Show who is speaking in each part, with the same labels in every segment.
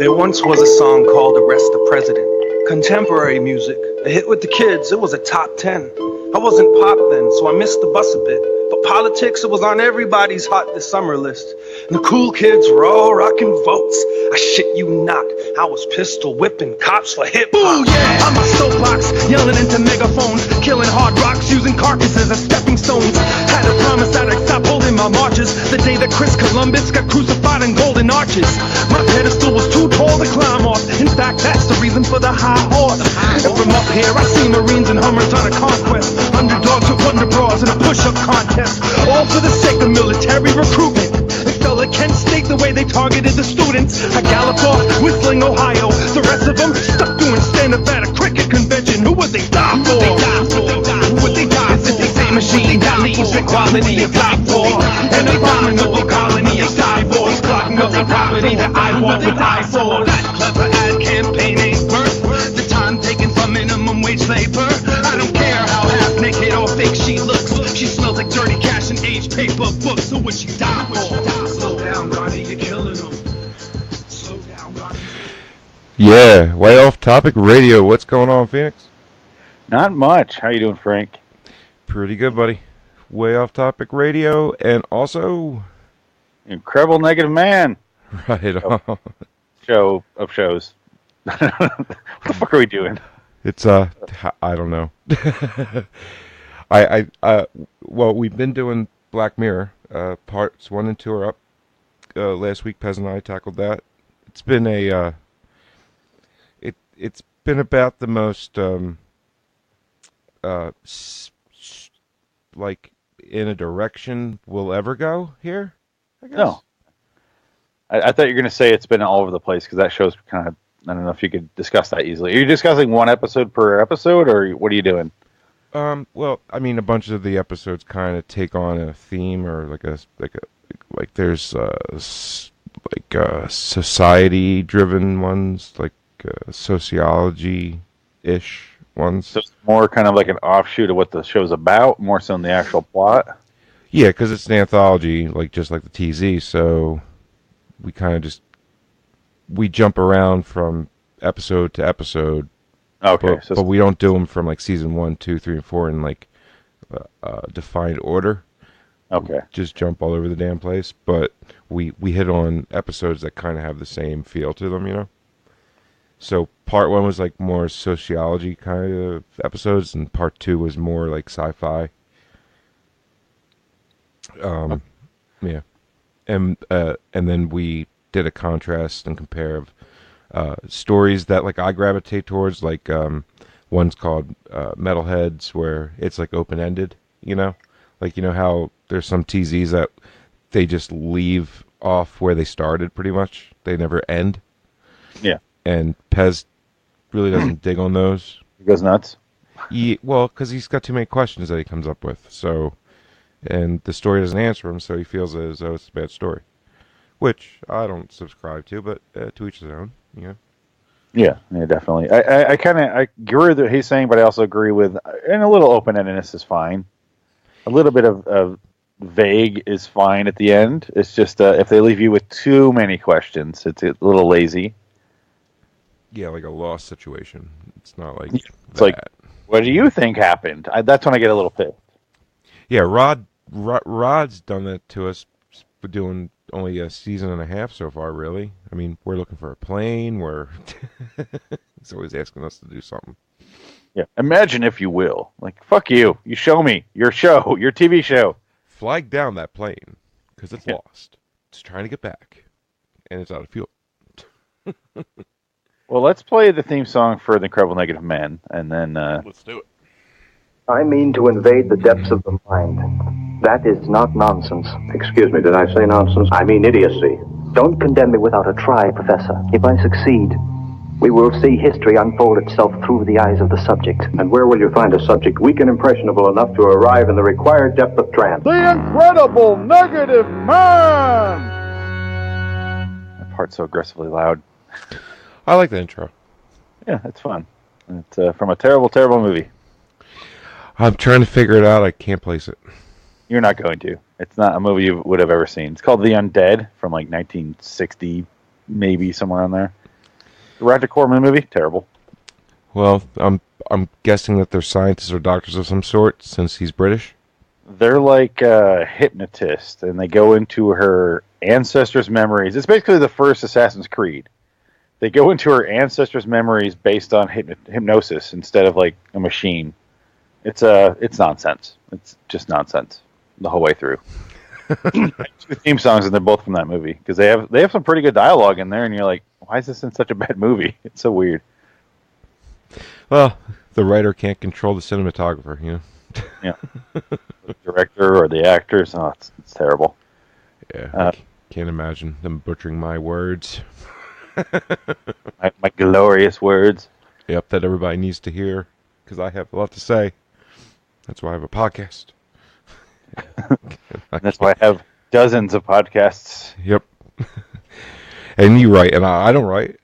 Speaker 1: There once was a song called Arrest the President. Contemporary music, a hit with the kids, it was a top 10. I wasn't pop then, so I missed the bus a bit. But politics, it was on everybody's hot this summer list. And the cool kids were all rocking votes. I shit you not, I was pistol whipping cops for hip-hop. Ooh yeah, I'm a soapbox, yelling into megaphones, killing hard rocks, using carcasses as stepping stones. Had a promise that I'd stop holding my marches the day that Chris Columbus got crucified in golden arches. My pedestal was too tall to climb off. In fact, that's the reason for the high horse. And from up here, I see Marines and Hummers on a conquest. Underdogs with wonder bras in a push-up contest. All for the sake of military recruitment. It felt like Kent State the way they targeted the students. I galloped off, whistling Ohio. The rest of them stuck doing stand-up at a cricket convention. Who would they die for? Who would they die for? Is it the same machine that leaves equality of life for? An abominable colony of cyborgs clogging up the property that I want to die for. That clever ad campaign ain't worth the time taken from minimum wage labor. I don't care how half-naked or fake she looks. She smells like dirty cash and aged paper books. So would she die for? Slow down, Ronnie, you're killing them. Slow down, Ronnie.
Speaker 2: Yeah, way off topic radio. What's going on, Phoenix?
Speaker 3: Not much. How you doing, Frank?
Speaker 2: Pretty good, buddy. Way off topic radio, and also
Speaker 3: Incredible Negative Man.
Speaker 2: right on.
Speaker 3: Show of shows. What the fuck are we doing?
Speaker 2: It's I don't know. Well, we've been doing Black Mirror. Parts 1 and 2 are up. Last week, Pez and I tackled that. It's been it's been about the most like in a direction we'll ever go here, I guess.
Speaker 3: No. I thought you were going to say it's been all over the place because that show's kind of, I don't know if you could discuss that easily. Are you discussing one episode per episode, or what are you doing?
Speaker 2: Well, I mean, a bunch of the episodes kind of take on a theme, or like there's society-driven ones, like sociology-ish ones.
Speaker 3: So it's more kind of like an offshoot of what the show's about, more so than the actual plot?
Speaker 2: Yeah, because it's an anthology, just like the TZ, so we kind of we jump around from episode to episode.
Speaker 3: Okay.
Speaker 2: But we don't do them from like season 1, 2, 3, and 4 in like defined order.
Speaker 3: Okay.
Speaker 2: We just jump all over the damn place. But we hit on episodes that kind of have the same feel to them, you know? So part 1 was like more sociology kind of episodes, and part 2 was more like sci-fi. Yeah. And then we did a contrast and compare of stories that like I gravitate towards, like one's called Metalheads, where it's like open-ended, you know? Like, you know how there's some TZs that they just leave off where they started pretty much. They never end.
Speaker 3: Yeah.
Speaker 2: And Pez really doesn't dig on those.
Speaker 3: He goes nuts?
Speaker 2: Well, because he's got too many questions that he comes up with. So, and the story doesn't answer him, so he feels as though it's a bad story. Which I don't subscribe to, but to each his own, you know?
Speaker 3: Yeah, definitely. I agree with what he's saying, but I also agree with, and a little open-endedness is fine. A little bit of vague is fine at the end. It's just if they leave you with too many questions, it's a little lazy.
Speaker 2: Yeah, like a lost situation. It's not like
Speaker 3: it's like, what do you think happened? That's when I get a little pissed.
Speaker 2: Yeah, Rod's done that to us. We're doing only a season and a half so far, really. I mean, we're looking for a plane. He's always asking us to do something.
Speaker 3: Yeah, imagine if you will. Like, fuck you. You show me your show, your TV show.
Speaker 2: Flag down that plane, because it's lost. It's trying to get back, and it's out of fuel.
Speaker 3: Well, let's play the theme song for The Incredible Negative Man, and then...
Speaker 2: Let's do it.
Speaker 4: I mean to invade the depths of the mind. That is not nonsense.
Speaker 5: Excuse me, did I say nonsense? I mean idiocy.
Speaker 4: Don't condemn me without a try, Professor. If I succeed, we will see history unfold itself through the eyes of the subject.
Speaker 5: And where will you find a subject weak and impressionable enough to arrive in the required depth of trance?
Speaker 6: The Incredible Negative Man!
Speaker 3: That part's so aggressively loud.
Speaker 2: I like the intro.
Speaker 3: Yeah, it's fun. It's from a terrible, terrible movie.
Speaker 2: I'm trying to figure it out. I can't place it.
Speaker 3: You're not going to. It's not a movie you would have ever seen. It's called The Undead from like 1960, maybe somewhere on there. Roger Corman movie, terrible.
Speaker 2: Well, I'm guessing that they're scientists or doctors of some sort, since he's British.
Speaker 3: They're like a hypnotist, and they go into her ancestors' memories. It's basically the first Assassin's Creed. They go into her ancestors' memories based on hypnosis instead of like a machine. It's nonsense. It's just nonsense the whole way through. Two theme songs, and they're both from that movie because they have some pretty good dialogue in there, and you're like, why is this in such a bad movie? It's so weird.
Speaker 2: Well, the writer can't control the cinematographer, you know.
Speaker 3: Yeah, the director or the actors. Oh, it's terrible.
Speaker 2: Yeah, I can't imagine them butchering my words.
Speaker 3: my glorious words.
Speaker 2: Yep, that everybody needs to hear because I have a lot to say. That's why I have a podcast.
Speaker 3: That's why I have dozens of podcasts.
Speaker 2: Yep. And you write, and I don't write.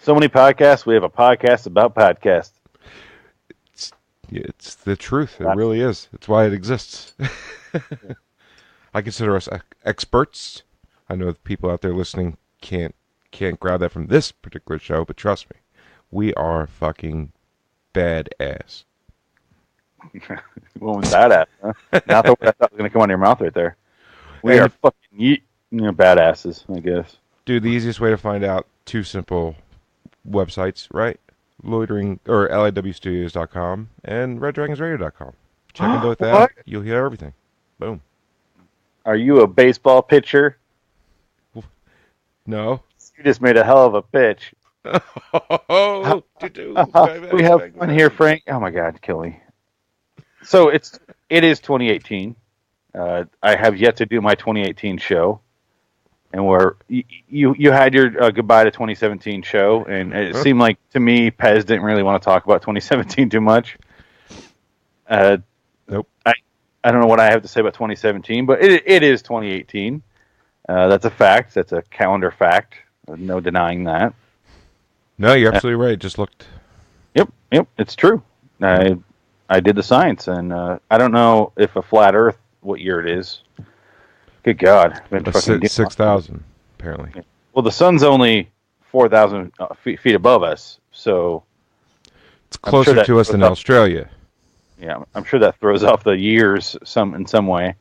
Speaker 3: So many podcasts. We have a podcast about podcasts.
Speaker 2: It's the truth. It really is. It's why it exists. I consider us experts. I know the people out there listening can't grab that from this particular show, but trust me, we are fucking badass.
Speaker 3: What was that at? Huh? Not the word I thought was going to come out of your mouth right there. We are fucking badasses, I guess.
Speaker 2: Dude, the easiest way to find out, two simple websites, right? Loitering or liwstudios.com and reddragonsradio.com. Check them both out. You'll hear everything. Boom.
Speaker 3: Are you a baseball pitcher?
Speaker 2: No.
Speaker 3: You just made a hell of a pitch. We have fun here, Frank. Oh my God, kill me. So it is 2018. I have yet to do my 2018 show. And where you had your goodbye to 2017 show, and it seemed like to me Pez didn't really want to talk about 2017 too much.
Speaker 2: Nope.
Speaker 3: I don't know what I have to say about 2017, but it is 2018. That's a fact. That's a calendar fact. No denying that.
Speaker 2: No, you're absolutely right. It just looked.
Speaker 3: Yep. It's true. I did the science, and I don't know if a flat Earth, what year it is. Good God.
Speaker 2: 6,000, apparently.
Speaker 3: Well, the sun's only 4,000 feet above us, so...
Speaker 2: It's closer to us than Australia.
Speaker 3: Yeah, I'm sure that throws off the years in some way.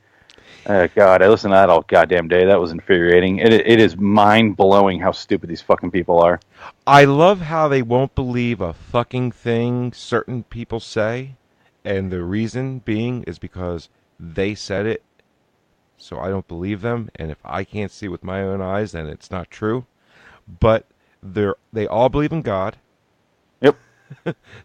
Speaker 3: God, I listened to that all goddamn day. That was infuriating. It is mind-blowing how stupid these fucking people are.
Speaker 2: I love how they won't believe a fucking thing certain people say, and the reason being is because they said it. So I don't believe them, and if I can't see with my own eyes, then it's not true. But they all believe in God.
Speaker 3: Yep.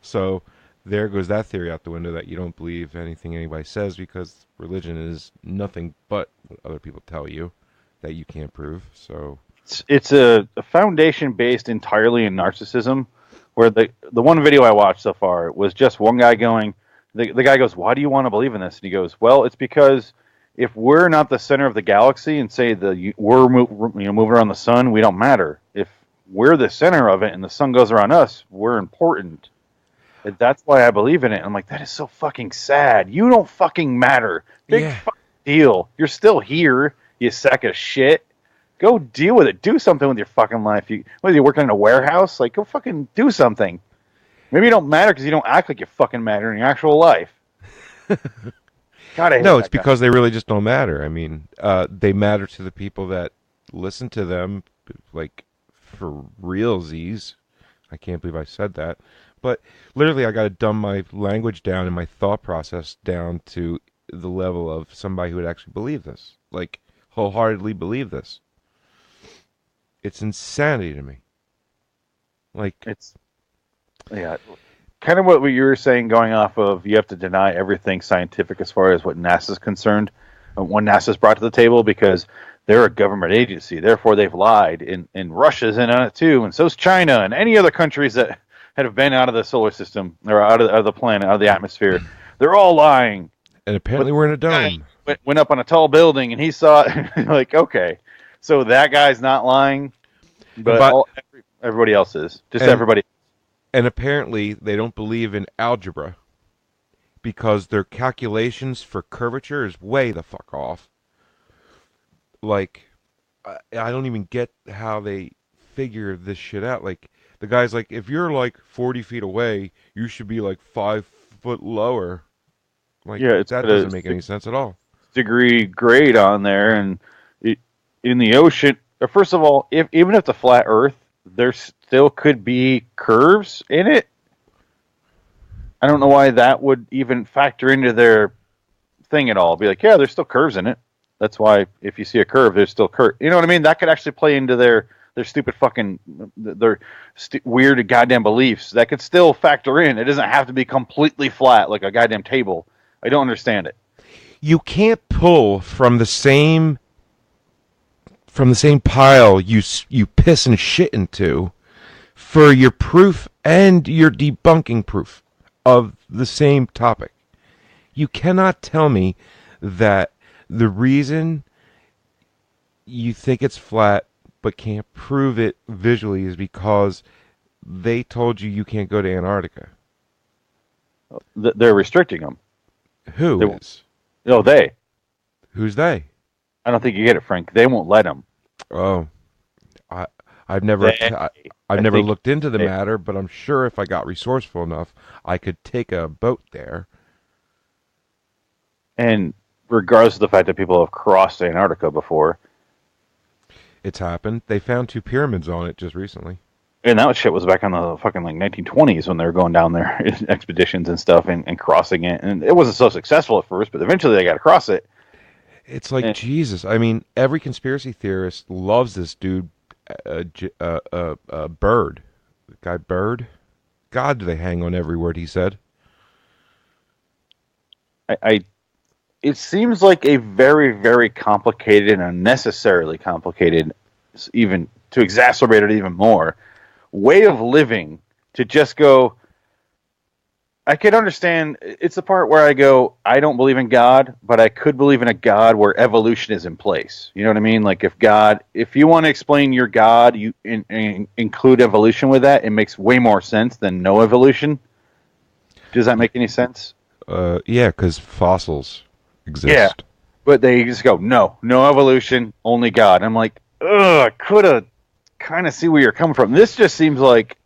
Speaker 2: So there goes that theory out the window that you don't believe anything anybody says because religion is nothing but what other people tell you that you can't prove. So
Speaker 3: it's a foundation based entirely in narcissism, where the one video I watched so far was just one guy going, the guy goes, "Why do you want to believe in this?" And he goes, "Well, it's because if we're not the center of the galaxy and say we're moving around the sun, we don't matter. If we're the center of it and the sun goes around us, we're important. And that's why I believe in it." I'm like, that is so fucking sad. You don't fucking matter. Big fucking deal. You're still here, you sack of shit. Go deal with it. Do something with your fucking life. Whether you're working in a warehouse, like, go fucking do something. Maybe you don't matter because you don't act like you fucking matter in your actual life. God,
Speaker 2: no, it's because they really just don't matter. I mean, they matter to the people that listen to them, like, for realsies. I can't believe I said that. But literally, I got to dumb my language down and my thought process down to the level of somebody who would actually believe this. Like, wholeheartedly believe this. It's insanity to me. Like,
Speaker 3: it's... Yeah, kind of what you were saying, going off of you have to deny everything scientific as far as what NASA's concerned, when NASA's brought to the table, because they're a government agency. Therefore, they've lied. And Russia's in on it too, and so's China and any other countries that have been out of the solar system or out of the planet, out of the atmosphere. They're all lying.
Speaker 2: And apparently we're in a dome.
Speaker 3: Went up on a tall building and he saw it. Like, okay, so that guy's not lying, but everybody else is. Everybody.
Speaker 2: And apparently they don't believe in algebra because their calculations for curvature is way the fuck off. Like, I don't even get how they figure this shit out. Like, the guy's like, if you're like 40 feet away, you should be like 5 foot lower. Like,
Speaker 3: Yeah,
Speaker 2: that doesn't make any sense at all.
Speaker 3: Degree grade on there, and in the ocean. First of all, even if it's a flat Earth, there still could be curves in it. I don't know why that would even factor into their thing at all. Be like, yeah, there's still curves in it. That's why if you see a curve, there's still curve. You know what I mean? That could actually play into their stupid fucking weird goddamn beliefs. That could still factor in. It doesn't have to be completely flat like a goddamn table. I don't understand it.
Speaker 2: You can't pull from the same pile you piss and shit into for your proof and your debunking proof of the same topic. You cannot tell me that the reason you think it's flat but can't prove it visually is because they told you can't go to Antarctica.
Speaker 3: They're restricting them.
Speaker 2: Who is?
Speaker 3: No, they.
Speaker 2: Who's they?
Speaker 3: I don't think you get it, Frank. They won't let them.
Speaker 2: Oh, I've never looked into the matter, but I'm sure if I got resourceful enough, I could take a boat there.
Speaker 3: And regardless of the fact that people have crossed Antarctica before,
Speaker 2: it's happened. They found 2 pyramids on it just recently.
Speaker 3: And that shit was back in the fucking 1920s when they were going down there expeditions and stuff and crossing it. And it wasn't so successful at first, but eventually they got to cross it.
Speaker 2: It's like, Jesus. I mean, every conspiracy theorist loves this dude, Bird. Guy Bird? God, do they hang on every word he said.
Speaker 3: It seems like a very, very complicated and unnecessarily complicated, even to exacerbate it even more, way of living to just go. I could understand. It's the part where I go, I don't believe in God, but I could believe in a God where evolution is in place. You know what I mean? Like if you want to explain your God, you include evolution with that. It makes way more sense than no evolution. Does that make any sense?
Speaker 2: Yeah, because fossils exist.
Speaker 3: Yeah, but they just go, no evolution, only God. I'm like, ugh, I could have kind of see where you're coming from. This just seems like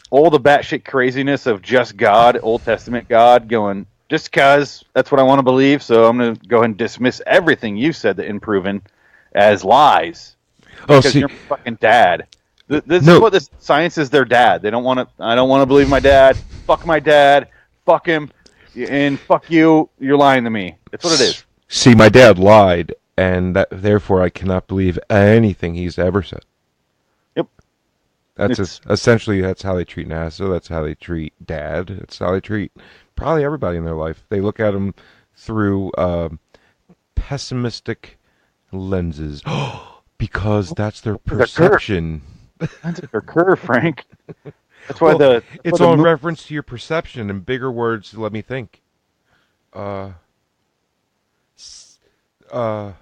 Speaker 3: all the batshit craziness of just God, Old Testament God, going, just because that's what I want to believe, so I'm going to go ahead and dismiss everything you said that unproven as lies. Because you're my fucking dad. This is what this science is, their dad. They don't want to. I don't want to believe my dad. Fuck my dad. Fuck him. And fuck you. You're lying to me. That's what it is.
Speaker 2: See, my dad lied, and therefore I cannot believe anything he's ever said.
Speaker 3: Yep.
Speaker 2: Essentially, that's how they treat NASA. That's how they treat Dad. That's how they treat probably everybody in their life. They look at them through pessimistic lenses because that's their perception.
Speaker 3: That's their curve, Frank. That's why
Speaker 2: it's all in reference to your perception. In bigger words, let me think. What's a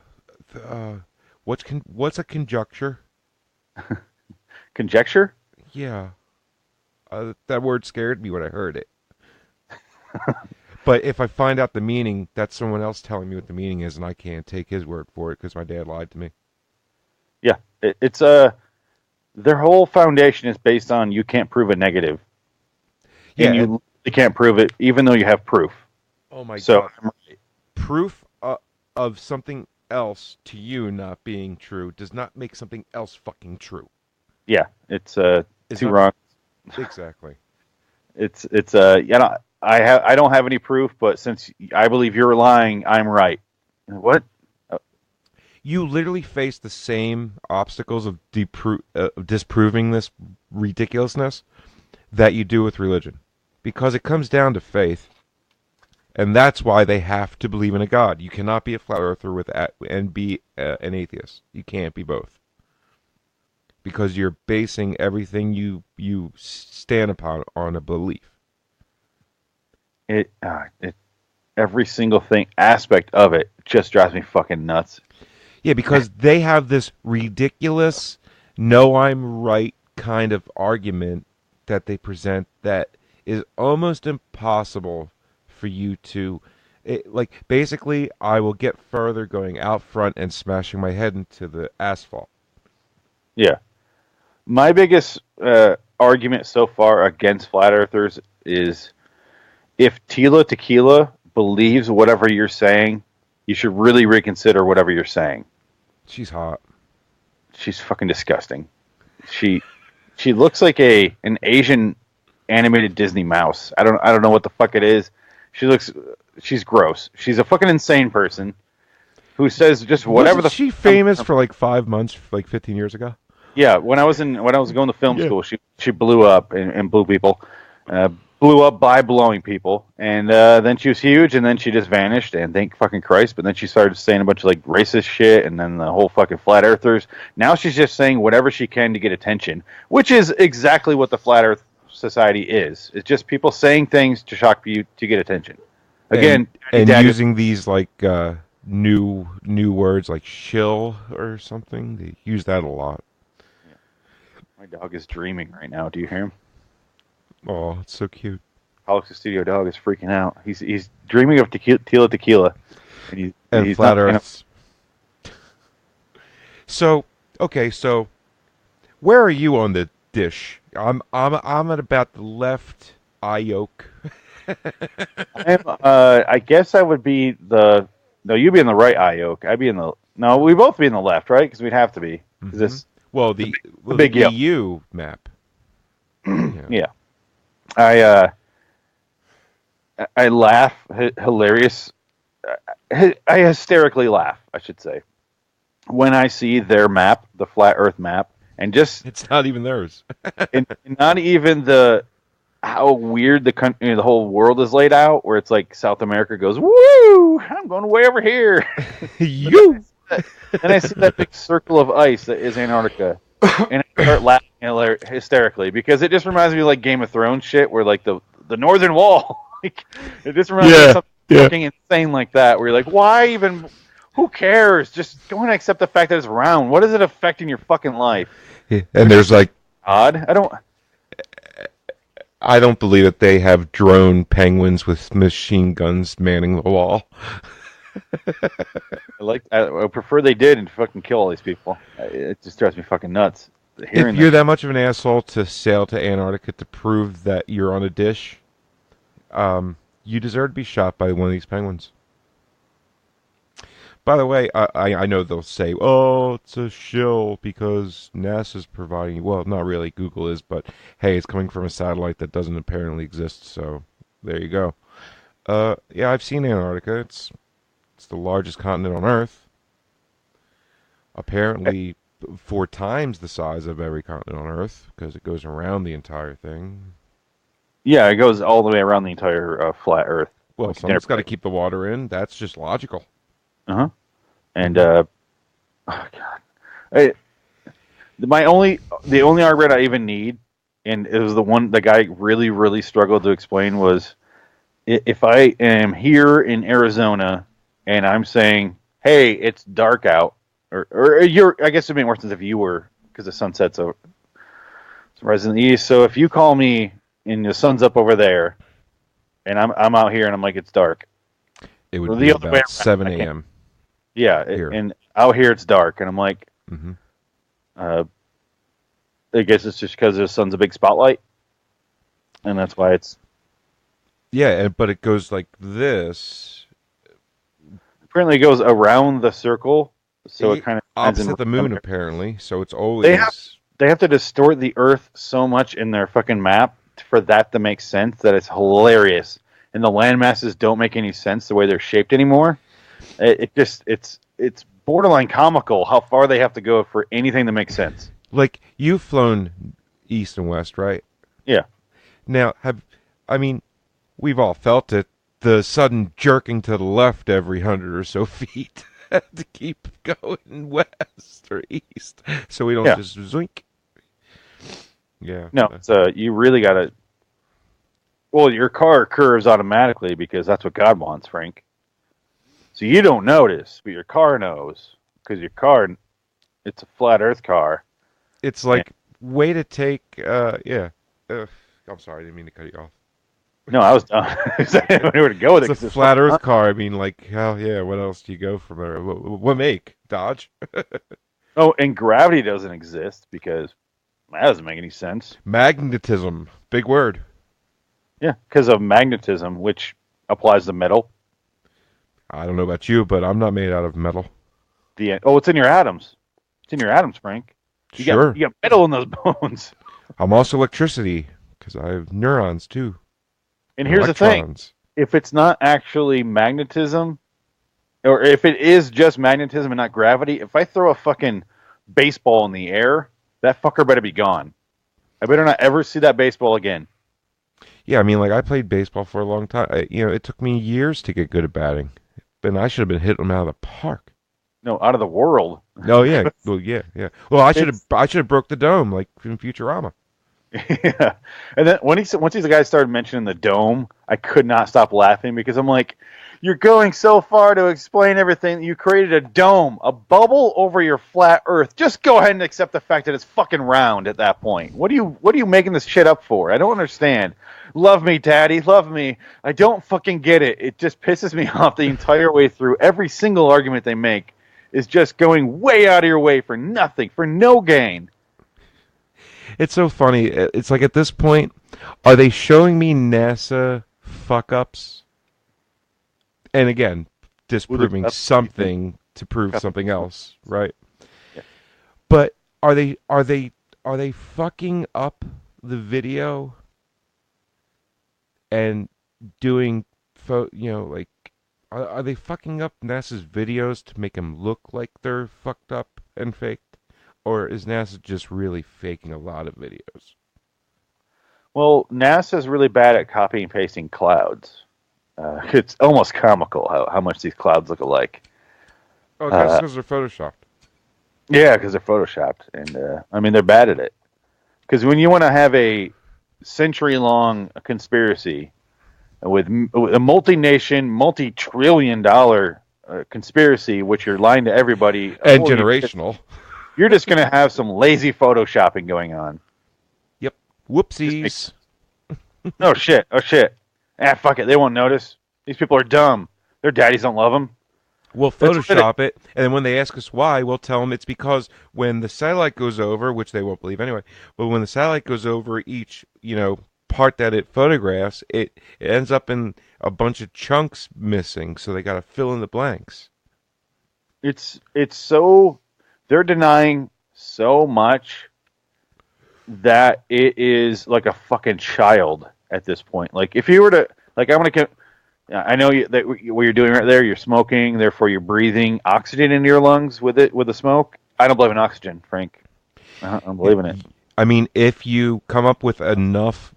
Speaker 2: conjecture?
Speaker 3: Conjecture?
Speaker 2: Yeah. That word scared me when I heard it. But if I find out the meaning, that's someone else telling me what the meaning is, and I can't take his word for it because my dad lied to me.
Speaker 3: Yeah, it's their whole foundation is based on you can't prove a negative.
Speaker 2: Yeah,
Speaker 3: and you can't prove it, even though you have proof.
Speaker 2: Oh my God! Proof of something else to you not being true does not make something else fucking true.
Speaker 3: Yeah, it's too wrong.
Speaker 2: Exactly.
Speaker 3: It's I don't have any proof, but since I believe you're lying, I'm right. What?
Speaker 2: You literally face the same obstacles of disproving this ridiculousness that you do with religion, because it comes down to faith, and that's why they have to believe in a God. You cannot be a flat earther and be an atheist. You can't be both, because you're basing everything you stand upon on a belief.
Speaker 3: Every single aspect of it just drives me fucking nuts.
Speaker 2: Yeah, because they have this ridiculous, no, I'm right kind of argument that they present that is almost impossible for you to... basically, I will get further going out front and smashing my head into the asphalt.
Speaker 3: Yeah. My biggest argument so far against flat earthers is if Tila Tequila believes whatever you're saying, you should really reconsider whatever you're saying.
Speaker 2: She's hot.
Speaker 3: She's fucking disgusting. She looks like an Asian animated Disney mouse. I don't know what the fuck it is. She's gross. She's a fucking insane person who says just whatever.
Speaker 2: Wasn't she famous for like 5 months, like 15 years ago?
Speaker 3: Yeah, when I was going to film school, she blew up and blew people. Blew up by blowing people, and then she was huge, and then she just vanished, and thank fucking Christ. But then she started saying a bunch of like racist shit, and then the whole fucking flat earthers. Now she's just saying whatever she can to get attention, which is exactly what the flat earth society is. It's just people saying things to shock you to get attention. Again,
Speaker 2: and using these like new words like shill or something. They use that a lot.
Speaker 3: My dog is dreaming right now. Do you hear him?
Speaker 2: Oh, it's so cute.
Speaker 3: Alex's studio dog is freaking out. He's dreaming of Tila Tequila, and he's
Speaker 2: flat
Speaker 3: not,
Speaker 2: Earths. So where are you on the dish? I'm at about the left eye yolk.
Speaker 3: I guess I would be you'd be in the right eye yolk. I'd be in the we both be in the left, right? Because we'd have to be.
Speaker 2: Mm-hmm.
Speaker 3: This
Speaker 2: the
Speaker 3: big
Speaker 2: EU map.
Speaker 3: Yeah. I laugh hilarious. I hysterically laugh, I should say, when I see their map, the flat Earth map, and just
Speaker 2: it's not even theirs.
Speaker 3: and not even how weird the whole world is laid out, where it's like South America goes, woo! I'm going way over here.
Speaker 2: You.
Speaker 3: And I see that big circle of ice that is Antarctica, and I start laughing hysterically because it just reminds me of like Game of Thrones shit, where like the Northern Wall. Like, it just reminds me of something fucking insane like that, where you're like, why even? Who cares? Just go and accept the fact that it's round. What is it affecting your fucking life?
Speaker 2: Yeah. And there's like
Speaker 3: odd.
Speaker 2: I don't believe that they have drone penguins with machine guns manning the wall.
Speaker 3: I prefer they did and fucking kill all these people. It just drives me fucking nuts.
Speaker 2: If you're that much of an asshole to sail to Antarctica to prove that you're on a dish, you deserve to be shot by one of these penguins. By the way, I know they'll say, oh, it's a shill because NASA's providing... Well, not really, Google is, but hey, it's coming from a satellite that doesn't apparently exist, so there you go. Yeah, I've seen Antarctica. It's the largest continent on Earth. Apparently 4 times the size of every continent on Earth, because it goes around the entire thing. Yeah,
Speaker 3: it goes all the way around the entire flat Earth.
Speaker 2: Well, someone's got to keep the water in. That's just logical.
Speaker 3: Uh-huh. And, oh, God. The only argument I even need, and it was the guy really, really struggled to explain, was if I am here in Arizona and I'm saying, hey, it's dark out, or I guess it'd be worse if you were, because the sun sets over rise in the east. So if you call me and the sun's up over there, and I'm out here and I'm like, it's dark.
Speaker 2: It would be about 7 a.m.
Speaker 3: Yeah, and out here it's dark, and I'm like, I guess it's just because the sun's a big spotlight, and that's why it's...
Speaker 2: Yeah, but it goes like this.
Speaker 3: Apparently it goes around the circle, so it kind of...
Speaker 2: Opposite the moon, apparently, so it's always...
Speaker 3: They have to distort the Earth so much in their fucking map for that to make sense that it's hilarious. And the land masses don't make any sense the way they're shaped anymore. It's borderline comical how far they have to go for anything to make sense.
Speaker 2: Like, you've flown east and west, right?
Speaker 3: Yeah.
Speaker 2: Now, we've all felt it, the sudden jerking to the left every 100 or so feet to keep going west or east, so we don't just zoink. Yeah.
Speaker 3: No, you really got to... Well, your car curves automatically because that's what God wants, Frank. So you don't notice, but your car knows, because your car, it's a flat Earth car.
Speaker 2: It's like, way to take, I'm sorry, I didn't mean to cut you off.
Speaker 3: No, I was done. I didn't know where to go with it.
Speaker 2: It's a flat Earth car. I mean, like, hell yeah, what else do you go from there? What make? Dodge?
Speaker 3: Oh, and gravity doesn't exist because That doesn't make any sense.
Speaker 2: Magnetism, big word.
Speaker 3: Yeah, because of magnetism, which applies to metal.
Speaker 2: I don't know about you, but I'm not made out of metal.
Speaker 3: It's in your atoms. It's in your atoms, Frank. You got metal in those bones.
Speaker 2: I'm also electricity because I have neurons too.
Speaker 3: And here's the thing: if it's not actually magnetism, or if it is just magnetism and not gravity, if I throw a fucking baseball in the air, that fucker better be gone. I better not ever see that baseball again.
Speaker 2: Yeah, I mean, like I played baseball for a long time. It took me years to get good at batting, and I should have been hitting them out of the park.
Speaker 3: No, out of the world.
Speaker 2: Oh yeah, well yeah. Well, I should have broke the dome like in Futurama.
Speaker 3: Yeah, and then once these guys started mentioning the dome, I could not stop laughing because I'm like, you're going so far to explain everything. You created a dome, a bubble over your flat Earth. Just go ahead and accept the fact that it's fucking round at that point. What are you making this shit up for? I don't understand. Love me, Daddy, love me. I don't fucking get it. It just pisses me off the entire way through. Every single argument they make is just going way out of your way for nothing, for no gain.
Speaker 2: It's so funny. It's like at this point, are they showing me NASA fuck-ups? And again, disproving something to prove something else, right?
Speaker 3: Yeah.
Speaker 2: But are they fucking up the video and doing like are they fucking up NASA's videos to make them look like they're fucked up and faked? Or is NASA just really faking a lot of videos?
Speaker 3: Well, NASA's really bad at copying and pasting clouds. It's almost comical how much these clouds look alike.
Speaker 2: Oh, that's because they're photoshopped.
Speaker 3: Yeah, because they're photoshopped, and I mean they're bad at it. Because when you want to have a century-long conspiracy with a multi-nation, multi-trillion-dollar conspiracy, which you're lying to everybody,
Speaker 2: and generational,
Speaker 3: you're just going to have some lazy photoshopping going on.
Speaker 2: Yep. Whoopsies.
Speaker 3: Oh shit! Fuck it. They won't notice. These people are dumb. Their daddies don't love them.
Speaker 2: We'll Photoshop it, and then when they ask us why, we'll tell them it's because when the satellite goes over, which they won't believe anyway, but when the satellite goes over each, part that it photographs, it ends up in a bunch of chunks missing, so they got to fill in the blanks.
Speaker 3: It's so they're denying so much that it is like a fucking child at this point. Like if you were to I know that what you're doing right there, you're smoking, therefore you're breathing oxygen into your lungs with the smoke. I don't believe in oxygen, Frank. I don't believe in it.
Speaker 2: I mean, if you come up with enough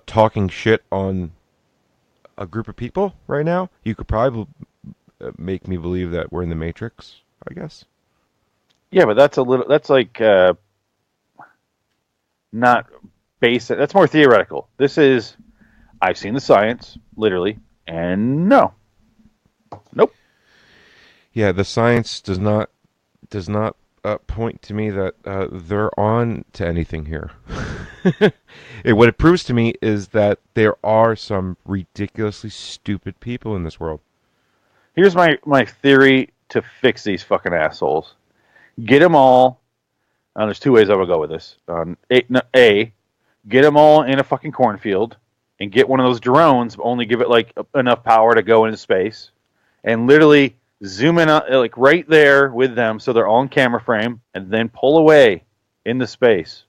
Speaker 2: talking shit on a group of people right now, you could probably make me believe that we're in the Matrix, I guess.
Speaker 3: Yeah, but that's like not basic. That's more theoretical. This is, I've seen the science, literally. And nope.
Speaker 2: Yeah, the science does not point to me that they're on to anything here. What it proves to me is that there are some ridiculously stupid people in this world.
Speaker 3: Here's my theory to fix these fucking assholes. Get them all. There's two ways I would go with this. A, get them all in a fucking cornfield. And get one of those drones, only give it like enough power to go into space, and literally zoom in like right there with them, so they're all in camera frame, and then pull away into space,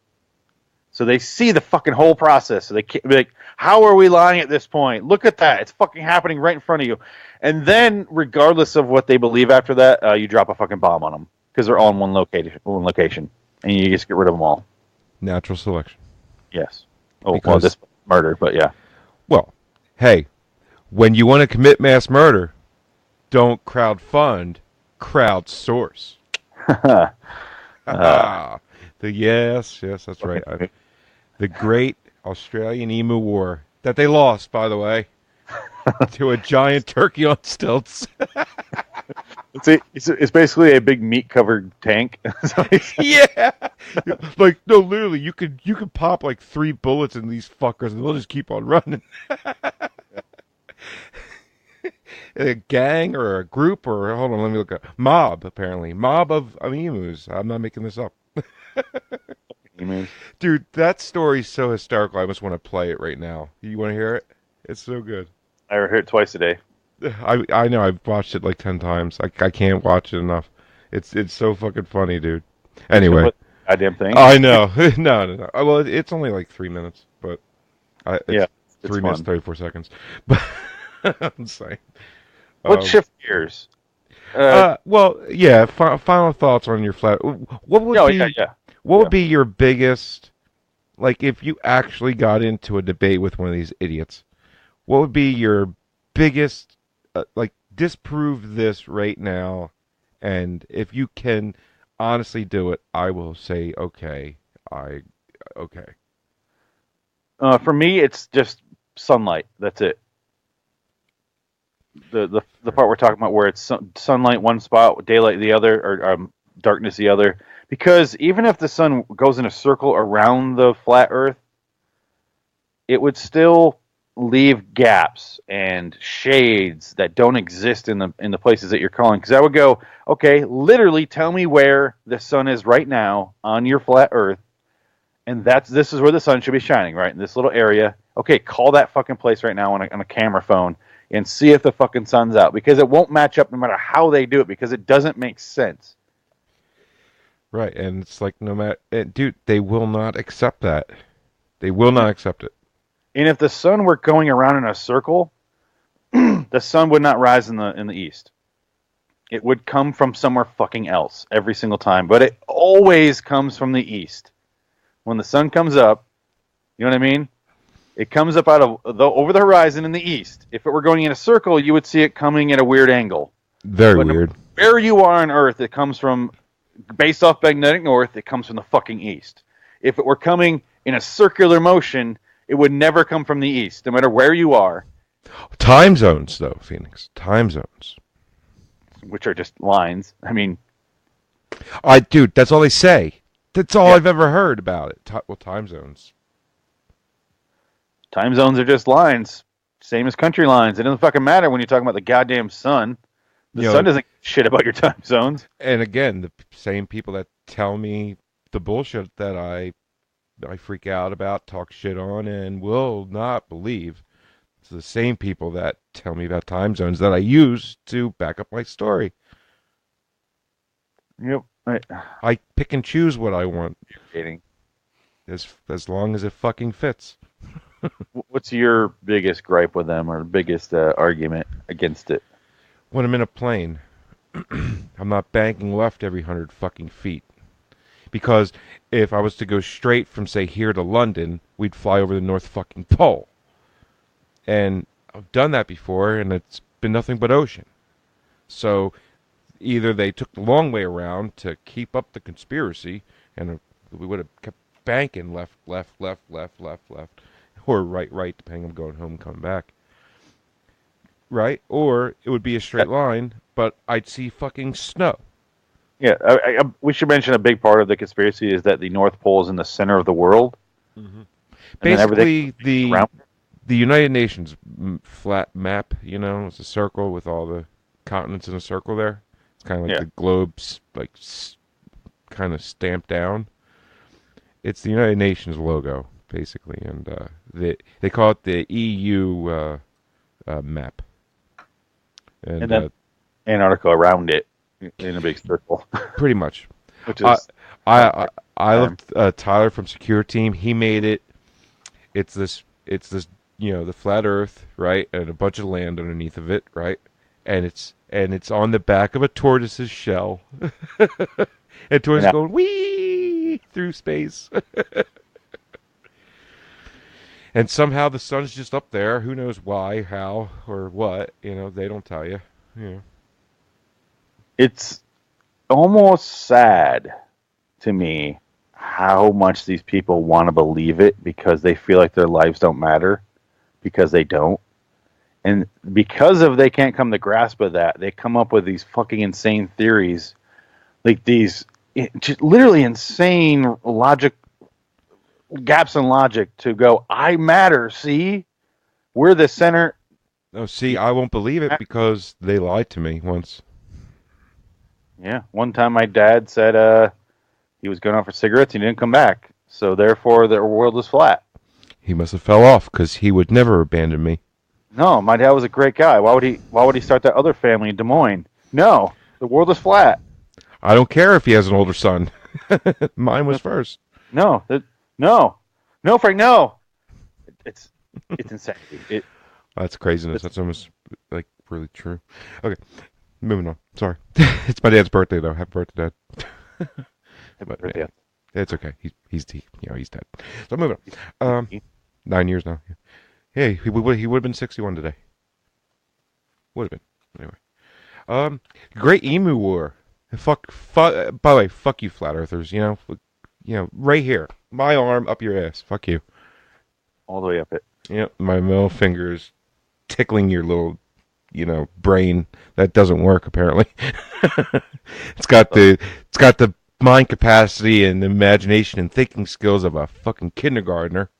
Speaker 3: so they see the fucking whole process. So they can't be like, "How are we lying at this point? Look at that! It's fucking happening right in front of you." And then, regardless of what they believe after that, you drop a fucking bomb on them because they're all in one location, and you just get rid of them all.
Speaker 2: Natural selection.
Speaker 3: Yes. Well, this murder, but yeah.
Speaker 2: Well, hey, when you want to commit mass murder, don't crowdfund, crowdsource. Yes, that's right. The great Australian Emu War that they lost, by the way, to a giant turkey on stilts.
Speaker 3: It's basically a big meat-covered tank.
Speaker 2: Yeah, like no, literally, you could pop like 3 bullets in these fuckers, and they'll just keep on running. A gang or a group or hold on, let me look up. Mob of emus. I'm not making this up.
Speaker 3: memes.
Speaker 2: Dude, that story's so hysterical. I almost want to play it right now. You want to hear it? It's so good.
Speaker 3: I hear it twice a day.
Speaker 2: I know. I've watched it like 10 times. I can't watch it enough. It's so fucking funny, dude. Anyway.
Speaker 3: Goddamn thing.
Speaker 2: I know. No. Well, it's only like 3 minutes, but it's 3 minutes, 34 seconds. But I'm saying.
Speaker 3: Let's shift gears.
Speaker 2: Well, yeah. Final thoughts on your flat. What would be your biggest, like, if you actually got into a debate with one of these idiots? What would be your biggest, like, disprove this right now, and if you can honestly do it, I will say okay. Okay.
Speaker 3: For me, it's just sunlight. That's it. The part we're talking about where it's sunlight one spot, daylight the other, or darkness the other. Because even if the sun goes in a circle around the flat Earth, it would still leave gaps and shades that don't exist in the places that you're calling. Because I would go, okay, literally tell me where the sun is right now on your flat Earth, and this is where the sun should be shining, right in this little area. Okay, call that fucking place right now on a camera phone and see if the fucking sun's out, because it won't match up no matter how they do it, because it doesn't make sense.
Speaker 2: Right, and it's like no matter, dude, they will not accept that. They will not accept it.
Speaker 3: And if the sun were going around in a circle, the sun would not rise in the east. It would come from somewhere fucking else every single time, but it always comes from the east. When the sun comes up, you know what I mean? It comes up out of over the horizon in the east. If it were going in a circle, you would see it coming at a weird angle.
Speaker 2: Very weird.
Speaker 3: Where you are on Earth, it comes from, based off magnetic north, it comes from the fucking east. If it were coming in a circular motion, it would never come from the east, no matter where you are.
Speaker 2: Time zones, though, Phoenix. Time zones.
Speaker 3: Which are just lines. I mean...
Speaker 2: Dude, that's all they say. That's all I've ever heard about it. Time zones.
Speaker 3: Time zones are just lines. Same as country lines. It doesn't fucking matter when you're talking about the goddamn sun. The sun doesn't give a shit about your time zones.
Speaker 2: And again, the same people that tell me the bullshit that I freak out about, talk shit on, and will not believe. It's the same people that tell me about time zones that I use to back up my story.
Speaker 3: Yep.
Speaker 2: I pick and choose what I want.
Speaker 3: You're kidding.
Speaker 2: As long as it fucking fits.
Speaker 3: What's your biggest gripe with them, or biggest argument against it?
Speaker 2: When I'm in a plane, I'm not banking left every 100 fucking feet. Because if I was to go straight from, say, here to London, we'd fly over the North fucking Pole. And I've done that before, and it's been nothing but ocean. So either they took the long way around to keep up the conspiracy, and we would have kept banking left, or right, depending on going home and coming back. Right? Or it would be a straight line, but I'd see fucking snow.
Speaker 3: Yeah, we should mention a big part of the conspiracy is that the North Pole is in the center of the world.
Speaker 2: Mm-hmm. Basically, the United Nations flat map, it's a circle with all the continents in a circle there. It's kind of like the globe's like kind of stamped down. It's the United Nations logo, basically, and they call it the EU map. And
Speaker 3: then Antarctica around it in a big circle.
Speaker 2: Pretty much.
Speaker 3: Which is
Speaker 2: I looked Tyler from Secure Team. He made it. It's this the flat Earth, right, and a bunch of land underneath of it, right, and it's on the back of a tortoise's shell, and tortoise going wee through space. And somehow the sun's just up there. Who knows why, how, or what? They don't tell you.
Speaker 3: It's almost sad to me how much these people want to believe it because they feel like their lives don't matter, because they don't. And because they can't come to grasp of that, they come up with these fucking insane theories, like these just literally insane gaps in logic to go, I matter, see? We're the center.
Speaker 2: No, see, I won't believe it because they lied to me once.
Speaker 3: Yeah, one time my dad said he was going out for cigarettes and he didn't come back. so therefore their world is flat.
Speaker 2: He must have fell off because he would never abandon me.
Speaker 3: No, my dad was a great guy. Why would he start that other family in Des Moines? No, the world is flat.
Speaker 2: I don't care if he has an older son. Mine was first.
Speaker 3: No, Frank, no. It's insanity.
Speaker 2: That's craziness. That's almost like really true. Okay, moving on. Sorry, it's my dad's birthday though. Happy birthday, Dad. But, yeah, it's okay. He's dead. So moving on. 9 years now. Hey, he would have been 61 today. Would have been anyway. Great Emu War. Fuck. By the way, fuck you, flat earthers. You know, right here, my arm up your ass. Fuck you.
Speaker 3: All the way up it.
Speaker 2: Yep, my middle finger's tickling your little, brain that doesn't work apparently. It's got the mind capacity and imagination and thinking skills of a fucking kindergartner.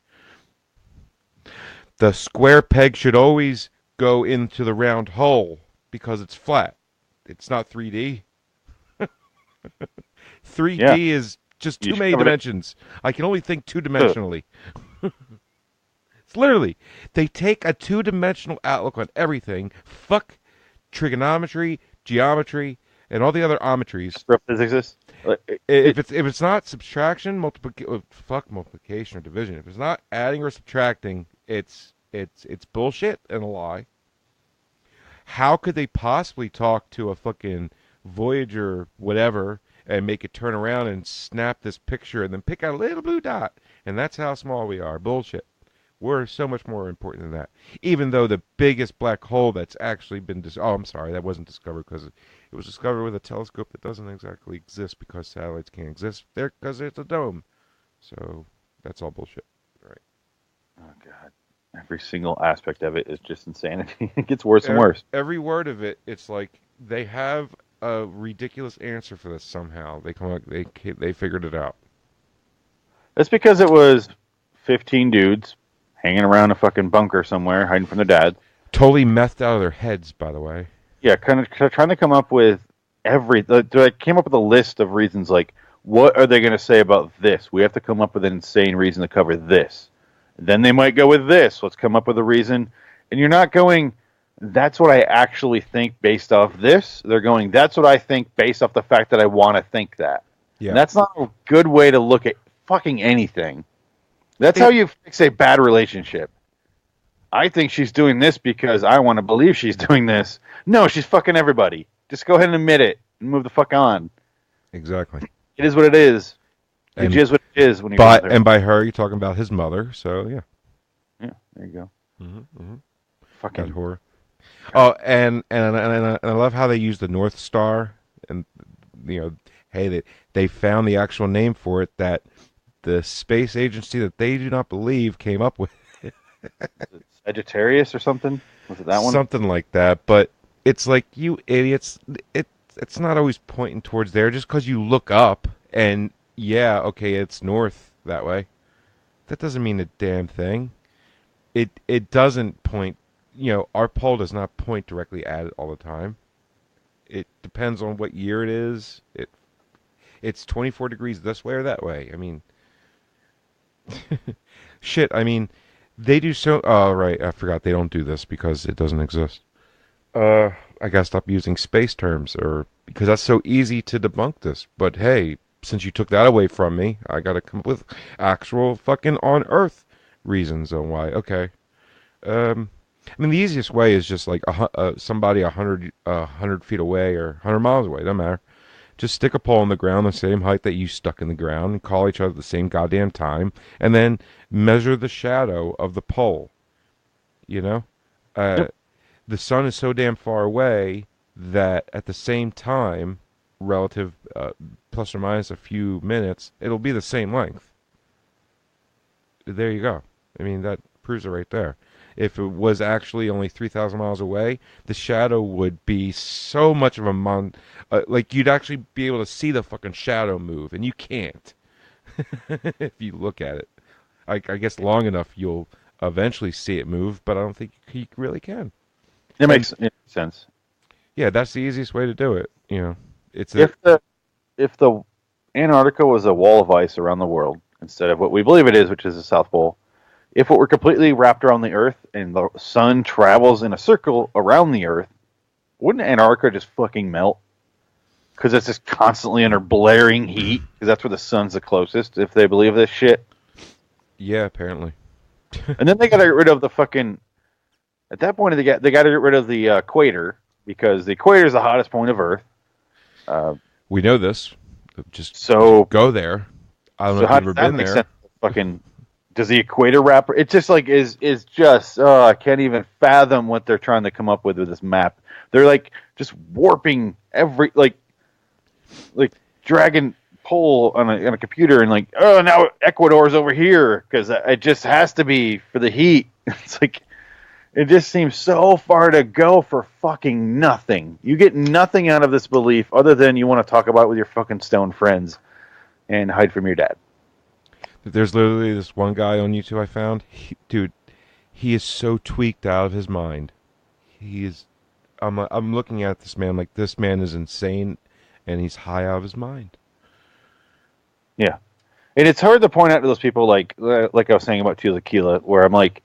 Speaker 2: The square peg should always go into the round hole because it's flat. It's not 3D. 3D is just too many dimensions. I can only think two-dimensionally. It's literally, they take a two-dimensional outlook on everything. Fuck trigonometry, geometry, and all the other ometries.
Speaker 3: Physics.
Speaker 2: If it's not subtraction, multiplication or division. If it's not adding or subtracting, it's bullshit and a lie. How could they possibly talk to a fucking Voyager whatever and make it turn around and snap this picture and then pick out a little blue dot? And that's how small we are. Bullshit. We're so much more important than that. Even though the biggest black hole that's actually been I'm sorry, that wasn't discovered because it was discovered with a telescope that doesn't exactly exist because satellites can't exist there because it's a dome. So that's all bullshit. Right.
Speaker 3: Oh, God. Every single aspect of it is just insanity. It gets worse and worse.
Speaker 2: Every word of it, it's like they have a ridiculous answer for this somehow. They come up, they figured it out.
Speaker 3: It's because it was 15 dudes hanging around a fucking bunker somewhere, hiding from their dad.
Speaker 2: Totally methed out of their heads, by the way.
Speaker 3: Yeah, kind of trying to come up with I came up with a list of reasons, like, what are they going to say about this? We have to come up with an insane reason to cover this. Then they might go with this. Let's come up with a reason. And you're not going, that's what I actually think based off this. They're going, that's what I think based off the fact that I want to think that. Yeah. And that's not a good way to look at fucking anything. That's how you fix a bad relationship. I think she's doing this because I want to believe she's doing this. No, she's fucking everybody. Just go ahead and admit it and move the fuck on.
Speaker 2: Exactly.
Speaker 3: It is what it is. It is what it is. When you
Speaker 2: by her, you're talking about his mother. So yeah.
Speaker 3: Yeah. There you go.
Speaker 2: Mm-hmm.
Speaker 3: Fucking
Speaker 2: that whore. Oh, and I love how they use the North Star, and hey, they found the actual name for it that the space agency that they do not believe came up with.
Speaker 3: Sagittarius or something? Was it that one?
Speaker 2: Something like that. But it's like, you idiots, it's not always pointing towards there. Just because you look up and, yeah, okay, it's north that way. That doesn't mean a damn thing. It doesn't point, our pole does not point directly at it all the time. It depends on what year it is. It's 24 degrees this way or that way. I mean, shit, I mean, they do so... Oh, right, I forgot they don't do this because it doesn't exist. I gotta stop using space terms, because that's so easy to debunk this. But hey, since you took that away from me, I gotta come up with actual fucking on-Earth reasons on why. Okay. I mean, the easiest way is just like somebody 100 feet away or 100 miles away, doesn't matter. Just stick a pole in the ground the same height that you stuck in the ground and call each other at the same goddamn time and then measure the shadow of the pole. Yep. The sun is so damn far away that at the same time, relative plus or minus a few minutes, it'll be the same length. There you go. I mean, that proves it right there. If it was actually only 3,000 miles away, the shadow would be so much of a like you'd actually be able to see the fucking shadow move, and you can't if you look at it. I guess long enough you'll eventually see it move, but I don't think you really can.
Speaker 3: It makes sense.
Speaker 2: Yeah, that's the easiest way to do it. It's
Speaker 3: if the Antarctica was a wall of ice around the world, instead of what we believe it is, which is the South Pole. If it were completely wrapped around the Earth and the sun travels in a circle around the Earth, wouldn't Antarctica just fucking melt? Because it's just constantly under blaring heat, because that's where the sun's the closest, if they believe this shit.
Speaker 2: Yeah, apparently.
Speaker 3: And then they got to get rid of the fucking... At that point, they got to get rid of the equator, because the equator is the hottest point of Earth.
Speaker 2: We know this. Just go there. I don't know if you've ever been there.
Speaker 3: Fucking... Does the equator wrap? It's just like is just I can't even fathom what they're trying to come up with this map. They're like just warping every like dragging pole on a computer and like now Ecuador's over here because it just has to be for the heat. It's like it just seems so far to go for fucking nothing. You get nothing out of this belief other than you want to talk about it with your fucking stone friends and hide from your dad.
Speaker 2: There's literally this one guy on YouTube I found. He is so tweaked out of his mind. He is. I'm looking at this man like this man is insane, and he's high out of his mind.
Speaker 3: Yeah, and it's hard to point out to those people like I was saying about Tequila, where I'm like,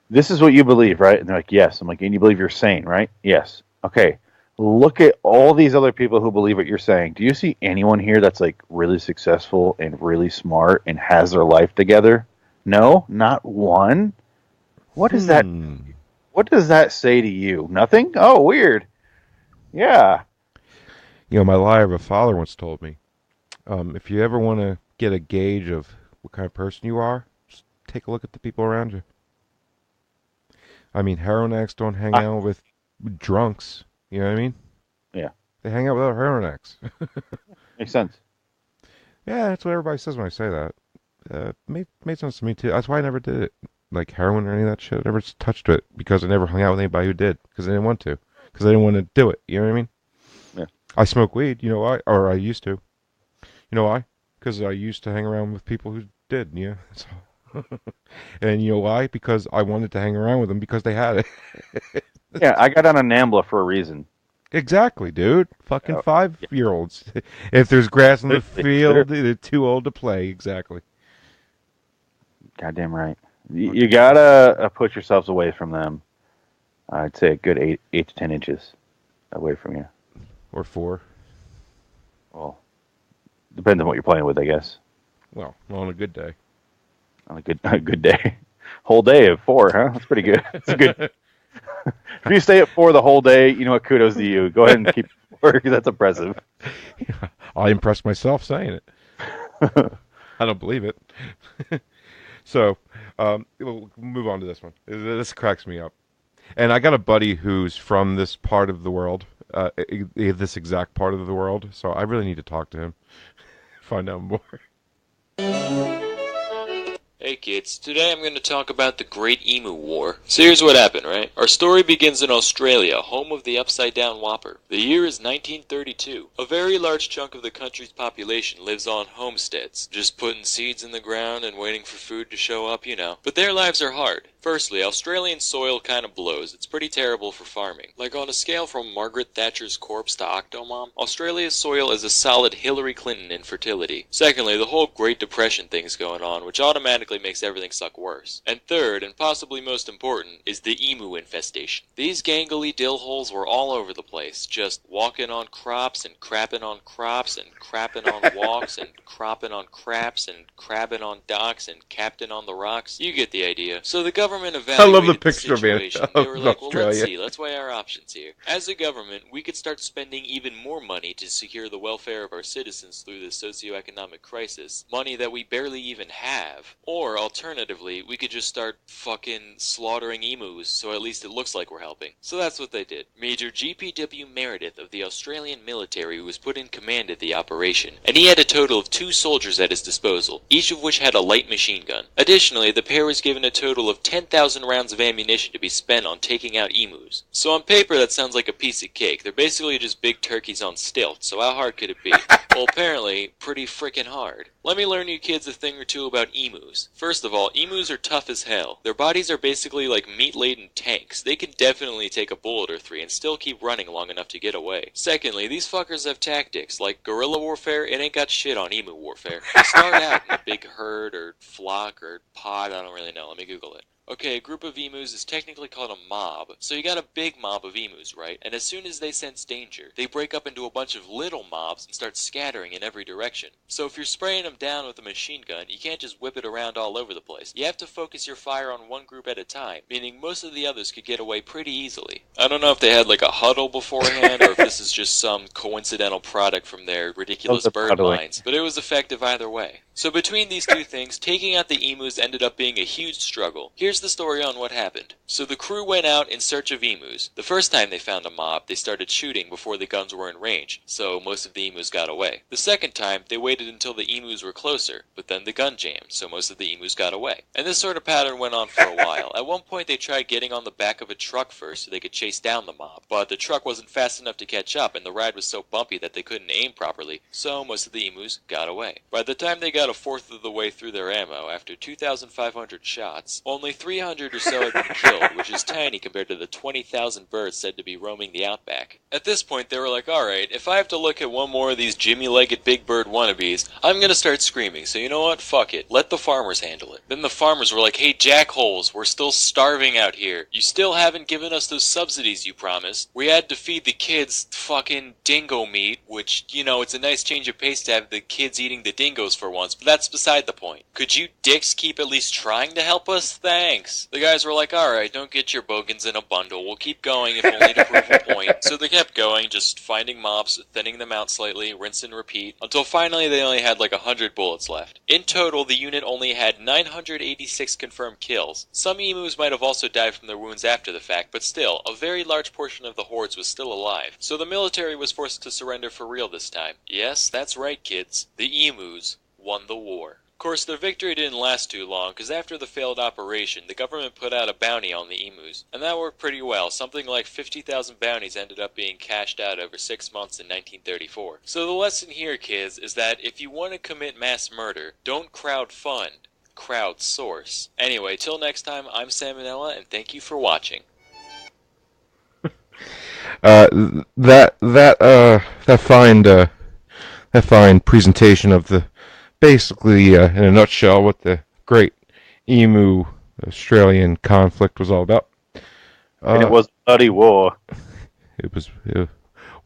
Speaker 3: this is what you believe, right? And they're like, yes. I'm like, and you believe you're sane, right? Yes. Okay. Look at all these other people who believe what you're saying. Do you see anyone here that's like really successful and really smart and has their life together? No, not one. What is that? What does that say to you? Nothing? Oh, weird. Yeah.
Speaker 2: You know, my liar of a father once told me, if you ever want to get a gauge of what kind of person you are, just take a look at the people around you. I mean, heroin addicts don't hang out with drunks. You know what I mean?
Speaker 3: Yeah.
Speaker 2: They hang out with other heroin addicts.
Speaker 3: Makes sense.
Speaker 2: Yeah, that's what everybody says when I say that. Made sense to me, too. That's why I never did it. Like heroin or any of that shit. I never touched it because I never hung out with anybody who did. Because I didn't want to. Because I didn't want to do it. You know what I mean?
Speaker 3: Yeah.
Speaker 2: I smoke weed. You know why? Or I used to. You know why? Because I used to hang around with people who did. Yeah. That's all. And you know why? Because I wanted to hang around with them because they had it.
Speaker 3: Yeah, I got on a NAMBLA for a reason.
Speaker 2: Exactly, dude. Fucking 5-year-olds. If there's grass in the field, they're too old to play. Exactly.
Speaker 3: Goddamn right. You gotta put yourselves away from them. I'd say a good 8 to 10 inches away from you.
Speaker 2: Or 4.
Speaker 3: Well, depends on what you're playing with, I guess.
Speaker 2: Well, on a good day.
Speaker 3: On a good day. Whole day of 4, huh? That's pretty good. That's good. If you stay at 4 the whole day, you know what? Kudos to you. Go ahead and keep 4 because that's impressive.
Speaker 2: I impressed myself saying it. I don't believe it. So, we'll move on to this one. This cracks me up. And I got a buddy who's from this part of the world, this exact part of the world. So I really need to talk to him, find out more.
Speaker 7: Hey kids, today I'm going to talk about the Great Emu War. So here's what happened, right? Our story begins in Australia, home of the Upside Down Whopper. The year is 1932. A very large chunk of the country's population lives on homesteads, just putting seeds in the ground and waiting for food to show up, you know. But their lives are hard. Firstly, Australian soil kind of blows. It's pretty terrible for farming. Like on a scale from Margaret Thatcher's corpse to Octomom, Australia's soil is a solid Hillary Clinton in fertility. Secondly, the whole Great Depression thing's going on, which automatically makes everything suck worse. And third, and possibly most important, is the emu infestation. These gangly dill holes were all over the place, just walking on crops and crapping on crops and crapping on walks and cropping on craps and crabbing on docks and captain on the rocks. You get the idea. So the government evaluated
Speaker 2: I love the picture
Speaker 7: situation.
Speaker 2: of
Speaker 7: They were like, well,
Speaker 2: Australia.
Speaker 7: let's see, let's weigh our options here. As a government, we could start spending even more money to secure the welfare of our citizens through this socioeconomic crisis, money that we barely even have. Or, alternatively, we could just start fucking slaughtering emus, so at least it looks like we're helping. So that's what they did. Major G.P.W. Meredith of the Australian military was put in command of the operation, and he had a total of 2 soldiers at his disposal, each of which had a light machine gun. Additionally, the pair was given a total of 10 10,000 rounds of ammunition to be spent on taking out emus. So on paper that sounds like a piece of cake. They're basically just big turkeys on stilts, so how hard could it be? Well, apparently, pretty frickin' hard. Let me learn you kids a thing or two about emus. First of all, emus are tough as hell. Their bodies are basically like meat-laden tanks. They can definitely take a bullet or three and still keep running long enough to get away. Secondly, these fuckers have tactics. Like guerrilla warfare, it ain't got shit on emu warfare. They start out in a big herd or flock or pod, I don't really know. Let me Google it. Okay, a group of emus is technically called a mob. So you got a big mob of emus, right? And as soon as they sense danger, they break up into a bunch of little mobs and start scattering in every direction. So if you're spraying them down with a machine gun, you can't just whip it around all over the place. You have to focus your fire on one group at a time, meaning most of the others could get away pretty easily. I don't know if they had like a huddle beforehand or if this is just some coincidental product from their ridiculous bird lines, but it was effective either way. So between these two things, taking out the emus ended up being a huge struggle. Here's the story on what happened. So the crew went out in search of emus. The first time they found a mob, they started shooting before the guns were in range, so most of the emus got away. The second time, they waited until the emus were closer, but then the gun jammed, so most of the emus got away. And this sort of pattern went on for a while. At one point, they tried getting on the back of a truck first so they could chase down the mob, but the truck wasn't fast enough to catch up, and the ride was so bumpy that they couldn't aim properly, so most of the emus got away. By the time they got a fourth of the way through their ammo, after 2,500 shots, only 300 or so had been killed, which is tiny compared to the 20,000 birds said to be roaming the outback. At this point, they were like, alright, if I have to look at one more of these Jimmy-legged big bird wannabes, I'm gonna start screaming, so you know what? Fuck it. Let the farmers handle it. Then the farmers were like, hey, jackholes, we're still starving out here. You still haven't given us those subsidies you promised. We had to feed the kids fucking dingo meat, which, you know, it's a nice change of pace to have the kids eating the dingoes for once, but that's beside the point. Could you dicks keep at least trying to help us? Thanks. The guys were like, alright, don't get your bogans in a bundle. We'll keep going if only to prove a point. So they kept going, just finding mobs, thinning them out slightly, rinse and repeat, until finally they only had like 100 bullets left. In total, the unit only had 986 confirmed kills. Some emus might have also died from their wounds after the fact, but still, a very large portion of the hordes was still alive. So the military was forced to surrender for real this time. Yes, that's right, kids. The emus won the war. Of course, their victory didn't last too long, because after the failed operation, the government put out a bounty on the emus, and that worked pretty well. Something like 50,000 bounties ended up being cashed out over 6 months in 1934. So the lesson here, kids, is that if you want to commit mass murder, don't crowdfund, crowdsource. Anyway, till next time, I'm Salmonella, and thank you for watching.
Speaker 2: That fine presentation of the basically in a nutshell what the great emu Australian conflict was all about.
Speaker 3: And it was bloody war.
Speaker 2: It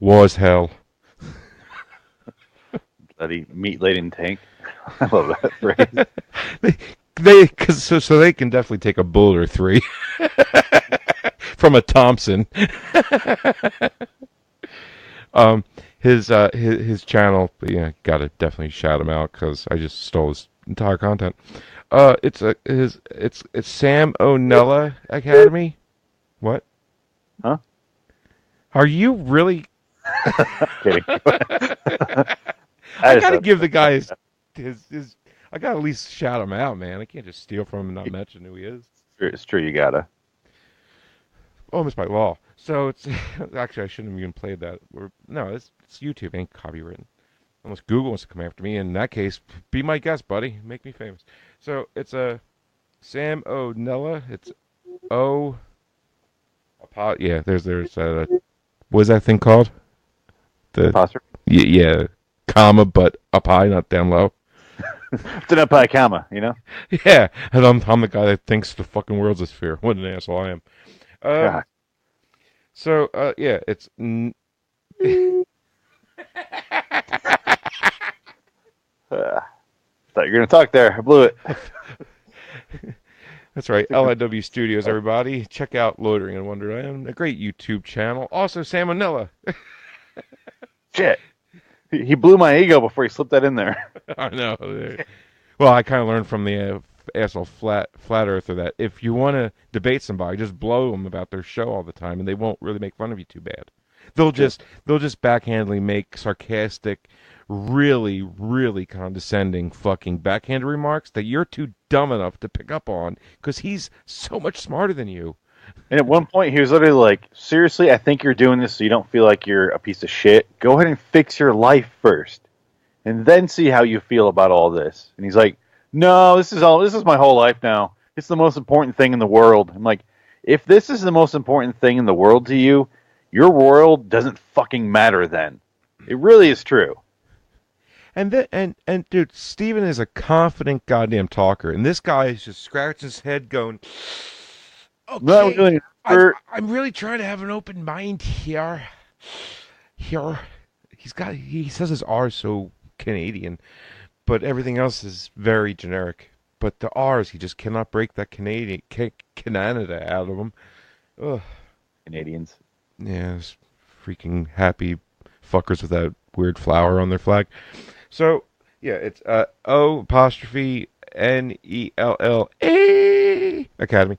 Speaker 2: was hell.
Speaker 3: Bloody meat-laden tank. I love that phrase.
Speaker 2: So they can definitely take a bullet or three from a Thompson. His channel, yeah, gotta definitely shout him out because I just stole his entire content. It's Sam O'Nella Academy. What?
Speaker 3: Huh?
Speaker 2: Are you really?
Speaker 3: Kidding.
Speaker 2: I gotta give the guy his. I gotta at least shout him out, man. I can't just steal from him and not mention who he is.
Speaker 3: It's true, you gotta.
Speaker 2: Almost by law. So it's actually I shouldn't have even played that. No, it's YouTube, ain't copywritten. Unless Google wants to come after me. In that case, be my guest, buddy. Make me famous. So it's a Sam O'Nella. It's O. Yeah, there's what is that thing called? The
Speaker 3: Apostrophe?
Speaker 2: Yeah, comma, but up high, not down low.
Speaker 3: It's an up high comma, you know?
Speaker 2: Yeah, and I'm the guy that thinks the fucking world's a sphere. What an asshole I am.
Speaker 3: God.
Speaker 2: So, yeah, it's...
Speaker 3: Thought you were going to talk there. I blew it.
Speaker 2: That's right. LIW Studios, everybody. Check out Loitering in Wonderland, a great YouTube channel. Also, Salmonella.
Speaker 3: Shit. He blew my ego before he slipped that in there.
Speaker 2: I know. Well, I kind of learned from the asshole flat earther that if you want to debate somebody, just blow them about their show all the time, and they won't really make fun of you too bad. They'll just backhandedly make sarcastic, really, really condescending fucking backhanded remarks that you're too dumb enough to pick up on because he's so much smarter than you.
Speaker 3: And at one point, he was literally like, seriously, I think you're doing this so you don't feel like you're a piece of shit. Go ahead and fix your life first, and then see how you feel about all this. And he's like, no, this is my whole life now. It's the most important thing in the world. I'm like, if this is the most important thing in the world to you, your world doesn't fucking matter then. It really is true.
Speaker 2: And dude, Steven is a confident goddamn talker, and this guy is just scratching his head going, okay,
Speaker 3: Not really.
Speaker 2: I'm really trying to have an open mind here. He says his R is so Canadian, but everything else is very generic. But the R's, he just cannot break that Canada out of him. Ugh.
Speaker 3: Canadians.
Speaker 2: Yeah, those freaking happy fuckers with that weird flower on their flag. So, yeah, it's O''Nella Academy.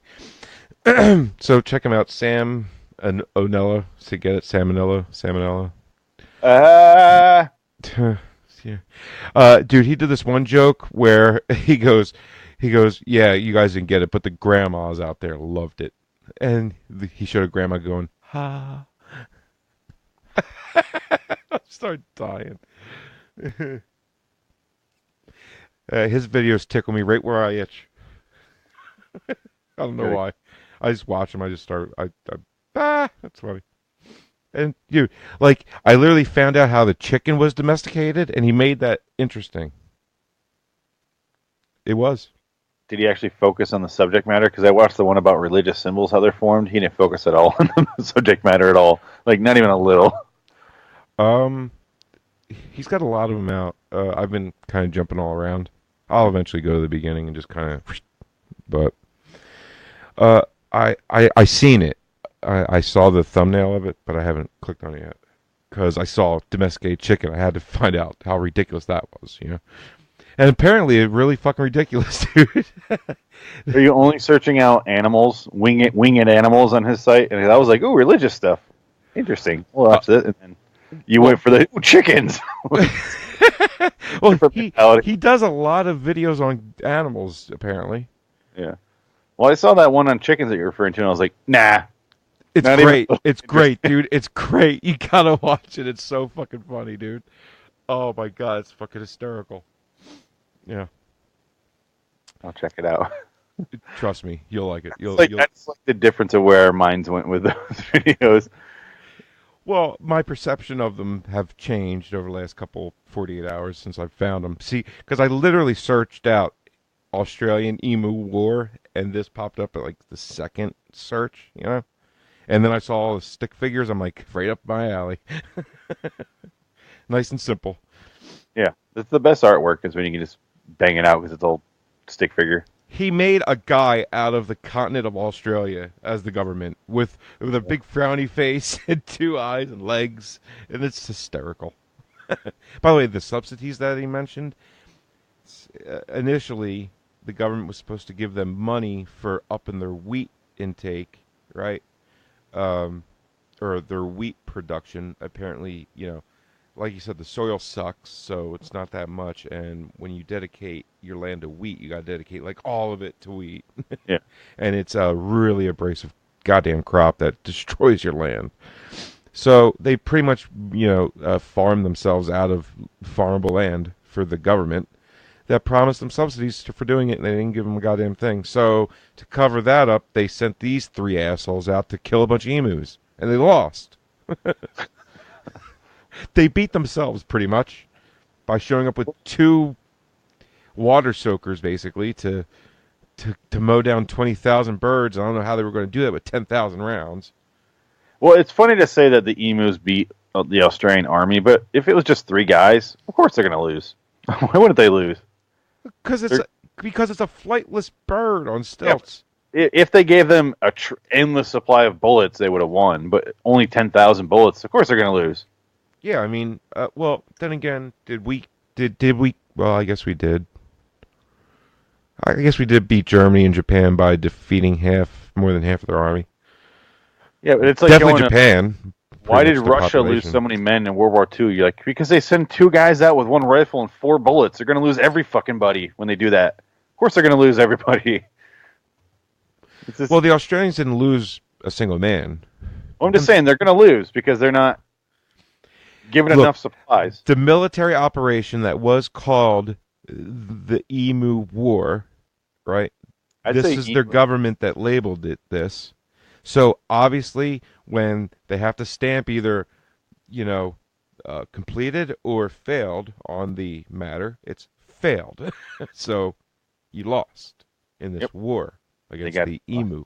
Speaker 2: So check him out, Sam and Onella. So get it, Salmonella. Yeah. Dude, he did this one joke where he goes, yeah, you guys didn't get it, but the grandmas out there loved it, and he showed a grandma going, ha. I started dying. His videos tickle me right where I itch. I don't know why. I just watch him. I just start. That's funny. And I literally found out how the chicken was domesticated, and he made that interesting. It was.
Speaker 3: Did he actually focus on the subject matter? Because I watched the one about religious symbols, how they're formed. He didn't focus at all on the subject matter at all. Like, not even a little.
Speaker 2: He's got a lot of them out. I've been kind of jumping all around. I'll eventually go to the beginning and just kind of, but I seen it. I saw the thumbnail of it, but I haven't clicked on it yet because I saw domesticated chicken. I had to find out how ridiculous that was, And apparently, it's really fucking ridiculous, dude.
Speaker 3: Are you only searching out animals, winged animals on his site? And I was like, ooh, religious stuff. Interesting. We'll watch this. And then you went for the chickens.
Speaker 2: Well, he does a lot of videos on animals, apparently.
Speaker 3: Yeah. Well, I saw that one on chickens that you're referring to, and I was like, nah.
Speaker 2: It's great. It's great, dude. It's great. You gotta watch it. It's so fucking funny, dude. Oh my god, it's fucking hysterical. Yeah.
Speaker 3: I'll check it out.
Speaker 2: Trust me, you'll like it.
Speaker 3: That's like the difference of where our minds went with those videos.
Speaker 2: Well, my perception of them have changed over the last 48 hours since I found them. See, because I literally searched out Australian emu war, and this popped up at like the second search, And then I saw all the stick figures. I'm like, right up my alley. Nice and simple.
Speaker 3: Yeah, that's the best artwork is when you can just bang it out because it's all stick figure.
Speaker 2: He made a guy out of the continent of Australia as the government with a big frowny face and 2 eyes and legs, and it's hysterical. By the way, the subsidies that he mentioned, initially the government was supposed to give them money for upping their wheat intake, right? Or their wheat production. Apparently, like you said, the soil sucks, so it's not that much. And when you dedicate your land to wheat, you got to dedicate like all of it to wheat.
Speaker 3: Yeah.
Speaker 2: And it's a really abrasive goddamn crop that destroys your land. So they pretty much, farm themselves out of farmable land for the government that promised them subsidies for doing it, and they didn't give them a goddamn thing. So to cover that up, they sent these 3 assholes out to kill a bunch of emus, and they lost. They beat themselves pretty much by showing up with 2 water soakers, basically, to mow down 20,000 birds. I don't know how they were going to do that with 10,000 rounds.
Speaker 3: Well, it's funny to say that the emus beat the Australian army, but if it was just 3 guys, of course they're going to lose. Why wouldn't they lose? Because it's
Speaker 2: a flightless bird on stilts.
Speaker 3: Yeah, if they gave them a endless supply of bullets, they would have won. But only 10,000 bullets, of course they're going to lose.
Speaker 2: Yeah, I mean, well, then again, did we? Well, I guess we did. I guess we did beat Germany and Japan by defeating more than half of their army.
Speaker 3: Yeah, but it's like
Speaker 2: definitely Japan,
Speaker 3: Why
Speaker 2: much
Speaker 3: did
Speaker 2: the
Speaker 3: Russia lose
Speaker 2: population.
Speaker 3: so many men in World War II? You're like, because they send 2 guys out with 1 rifle and 4 bullets. They're going to lose every fucking buddy when they do that. Of course they're going to lose everybody. It's just,
Speaker 2: Well, the Australians didn't lose a single man.
Speaker 3: I'm just saying they're going to lose because they're not given
Speaker 2: Look,
Speaker 3: enough supplies.
Speaker 2: The military operation that was called the Emu War, right?
Speaker 3: I'd say
Speaker 2: This is their
Speaker 3: Emu.
Speaker 2: government that labeled it this. So obviously, when they have to stamp either, completed or failed on the matter, it's failed. So you lost in this war against
Speaker 3: got
Speaker 2: the Emu.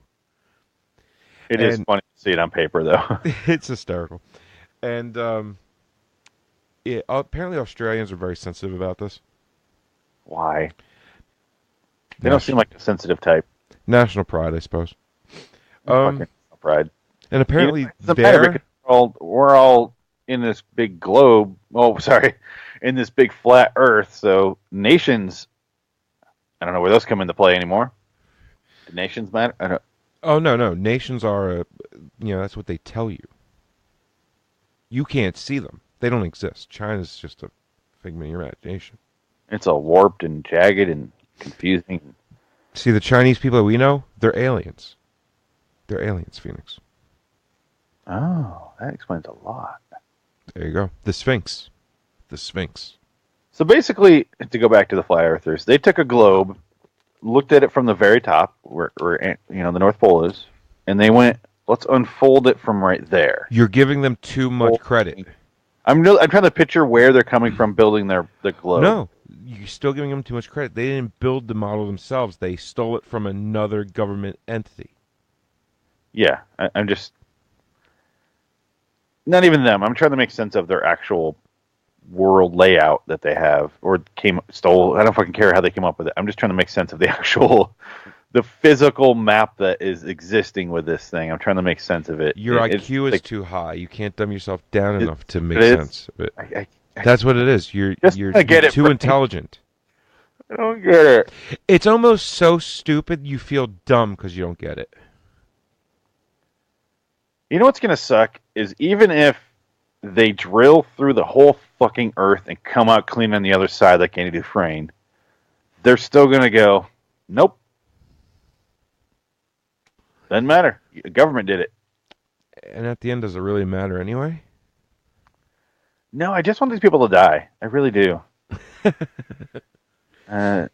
Speaker 3: It is
Speaker 2: and-
Speaker 3: funny to see it on paper, though.
Speaker 2: It's hysterical. And apparently Australians are very sensitive about this.
Speaker 3: Why? They don't seem like a sensitive type.
Speaker 2: National pride, I suppose.
Speaker 3: Fucking pride.
Speaker 2: And apparently
Speaker 3: It doesn't matter
Speaker 2: there...
Speaker 3: because we're all in this big globe. Oh, sorry. In this big flat earth. So nations, I don't know where those come into play anymore. Do nations matter? I don't.
Speaker 2: Oh, no. Nations are, that's what they tell you. You can't see them. They don't exist. China's just a figment of your imagination.
Speaker 3: It's all warped and jagged and confusing.
Speaker 2: See, the Chinese people that we know, they're aliens. They're aliens, Phoenix.
Speaker 3: Oh, that explains a lot.
Speaker 2: There you go. The Sphinx. The Sphinx.
Speaker 3: So basically, to go back to the flat earthers, they took a globe, looked at it from the very top, where the North Pole is, and they went, let's unfold it from right there.
Speaker 2: You're giving them too much credit.
Speaker 3: I'm trying to picture where they're coming from building the globe.
Speaker 2: No, you're still giving them too much credit. They didn't build the model themselves. They stole it from another government entity.
Speaker 3: Yeah, I'm just... Not even them. I'm trying to make sense of their actual world layout that they have, or stole. I don't fucking care how they came up with it. I'm just trying to make sense of the actual... the physical map that is existing with this thing. I'm trying to make sense of it.
Speaker 2: Your IQ is too high. You can't dumb yourself down enough to make sense of it. That's what it is. You're too intelligent.
Speaker 3: I don't get it.
Speaker 2: It's almost so stupid you feel dumb because you don't get it.
Speaker 3: You know what's going to suck is even if they drill through the whole fucking earth and come out clean on the other side like Andy Dufresne, they're still going to go, nope. Doesn't matter. The government did it.
Speaker 2: And at the end, does it really matter anyway?
Speaker 3: No, I just want these people to die. I really do. I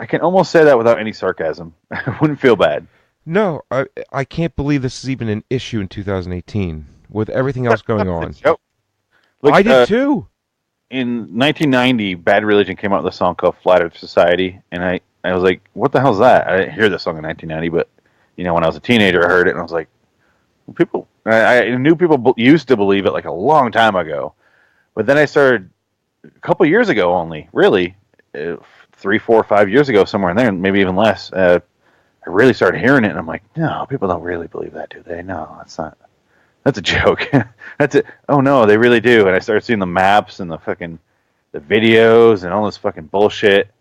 Speaker 3: can almost say that without any sarcasm. I wouldn't feel bad.
Speaker 2: No, I can't believe this is even an issue in 2018 with everything else going on.
Speaker 3: Look,
Speaker 2: I did too.
Speaker 3: In 1990, Bad Religion came out with a song called Flat Earth Society, and I was like, what the hell's that? I didn't hear this song in 1990, but when I was a teenager, I heard it, and I was like, I knew people used to believe it like a long time ago. But then I started, a couple years ago only, really, 3, 4, 5 years ago, somewhere in there, maybe even less, I really started hearing it, and I'm like, no, people don't really believe that, do they? No, that's not. That's a joke. That's it. Oh, no, they really do. And I started seeing the maps and the videos and all this fucking bullshit.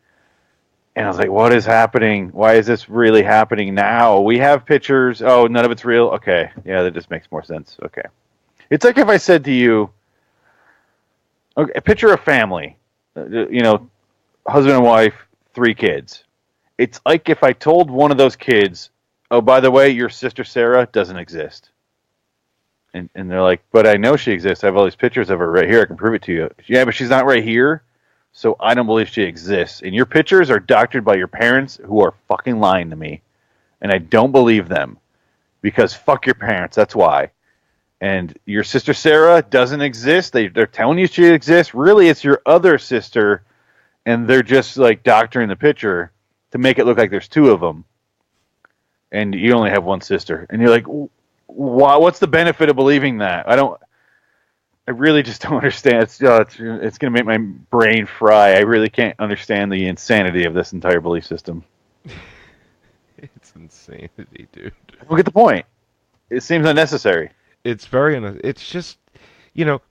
Speaker 3: And I was like, what is happening? Why is this really happening now? We have pictures. Oh, none of it's real? Okay. Yeah, that just makes more sense. Okay. It's like if I said to you, okay, picture a family, husband and wife, 3 kids. It's like if I told one of those kids, oh, by the way, your sister Sarah doesn't exist. And they're like, but I know she exists. I have all these pictures of her right here. I can prove it to you. Yeah, but she's not right here. So I don't believe she exists. And your pictures are doctored by your parents who are fucking lying to me. And I don't believe them. Because fuck your parents. That's why. And your sister Sarah doesn't exist. They're telling you she exists. Really, it's your other sister. And they're just like doctoring the picture to make it look like there's 2 of them. And you only have one sister. And you're like, what's the benefit of believing that? I really just don't understand. It's going to make my brain fry. I really can't understand the insanity of this entire belief system.
Speaker 2: It's insanity, dude.
Speaker 3: I don't get the point. It seems unnecessary.
Speaker 2: It's it's just,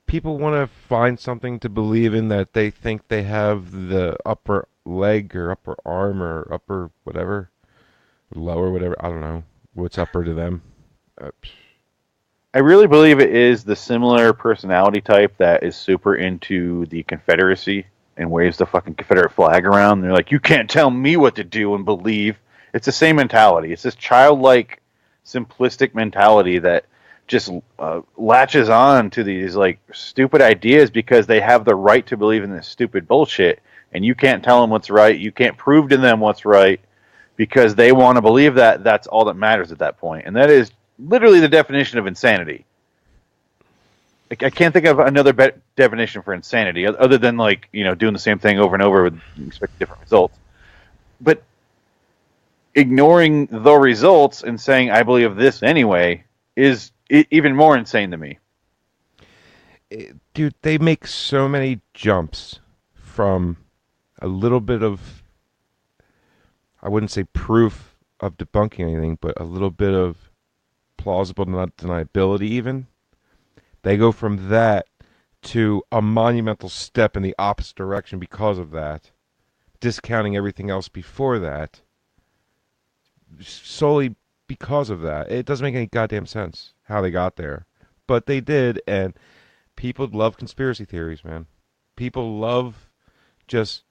Speaker 2: people want to find something to believe in that they think they have the upper leg or upper arm or upper whatever, lower whatever. I don't know what's upper to them.
Speaker 3: I really believe it is the similar personality type that is super into the Confederacy and waves the fucking Confederate flag around. They're like, you can't tell me what to do and believe. It's the same mentality. It's this childlike, simplistic mentality that just latches on to these like stupid ideas because they have the right to believe in this stupid bullshit, and you can't tell them what's right. You can't prove to them what's right because they want to believe that that's all that matters at that point, and that is literally the definition of insanity. I can't think of another definition for insanity other than like doing the same thing over and over with expecting different results. But ignoring the results and saying I believe this anyway is even more insane to me.
Speaker 2: Dude, they make so many jumps from a little bit of, I wouldn't say proof of debunking anything, but a little bit of plausible deniability even. They go from that to a monumental step in the opposite direction because of that, discounting everything else before that, solely because of that. It doesn't make any goddamn sense how they got there. But they did, and people love conspiracy theories, man. People love just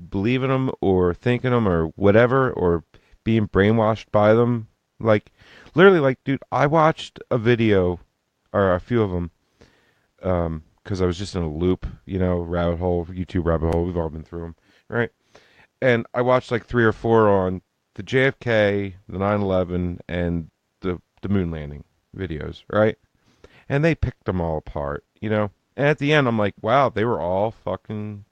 Speaker 2: believing them or thinking them or whatever, or being brainwashed by them. Like, literally, like, dude, I watched a video, or a few of them, because I was just in a loop, rabbit hole, YouTube rabbit hole. We've all been through them, right? And I watched like 3 or 4 on the JFK, the 9/11, and the moon landing videos, right? And they picked them all apart, And at the end, I'm like, wow, they were all fucking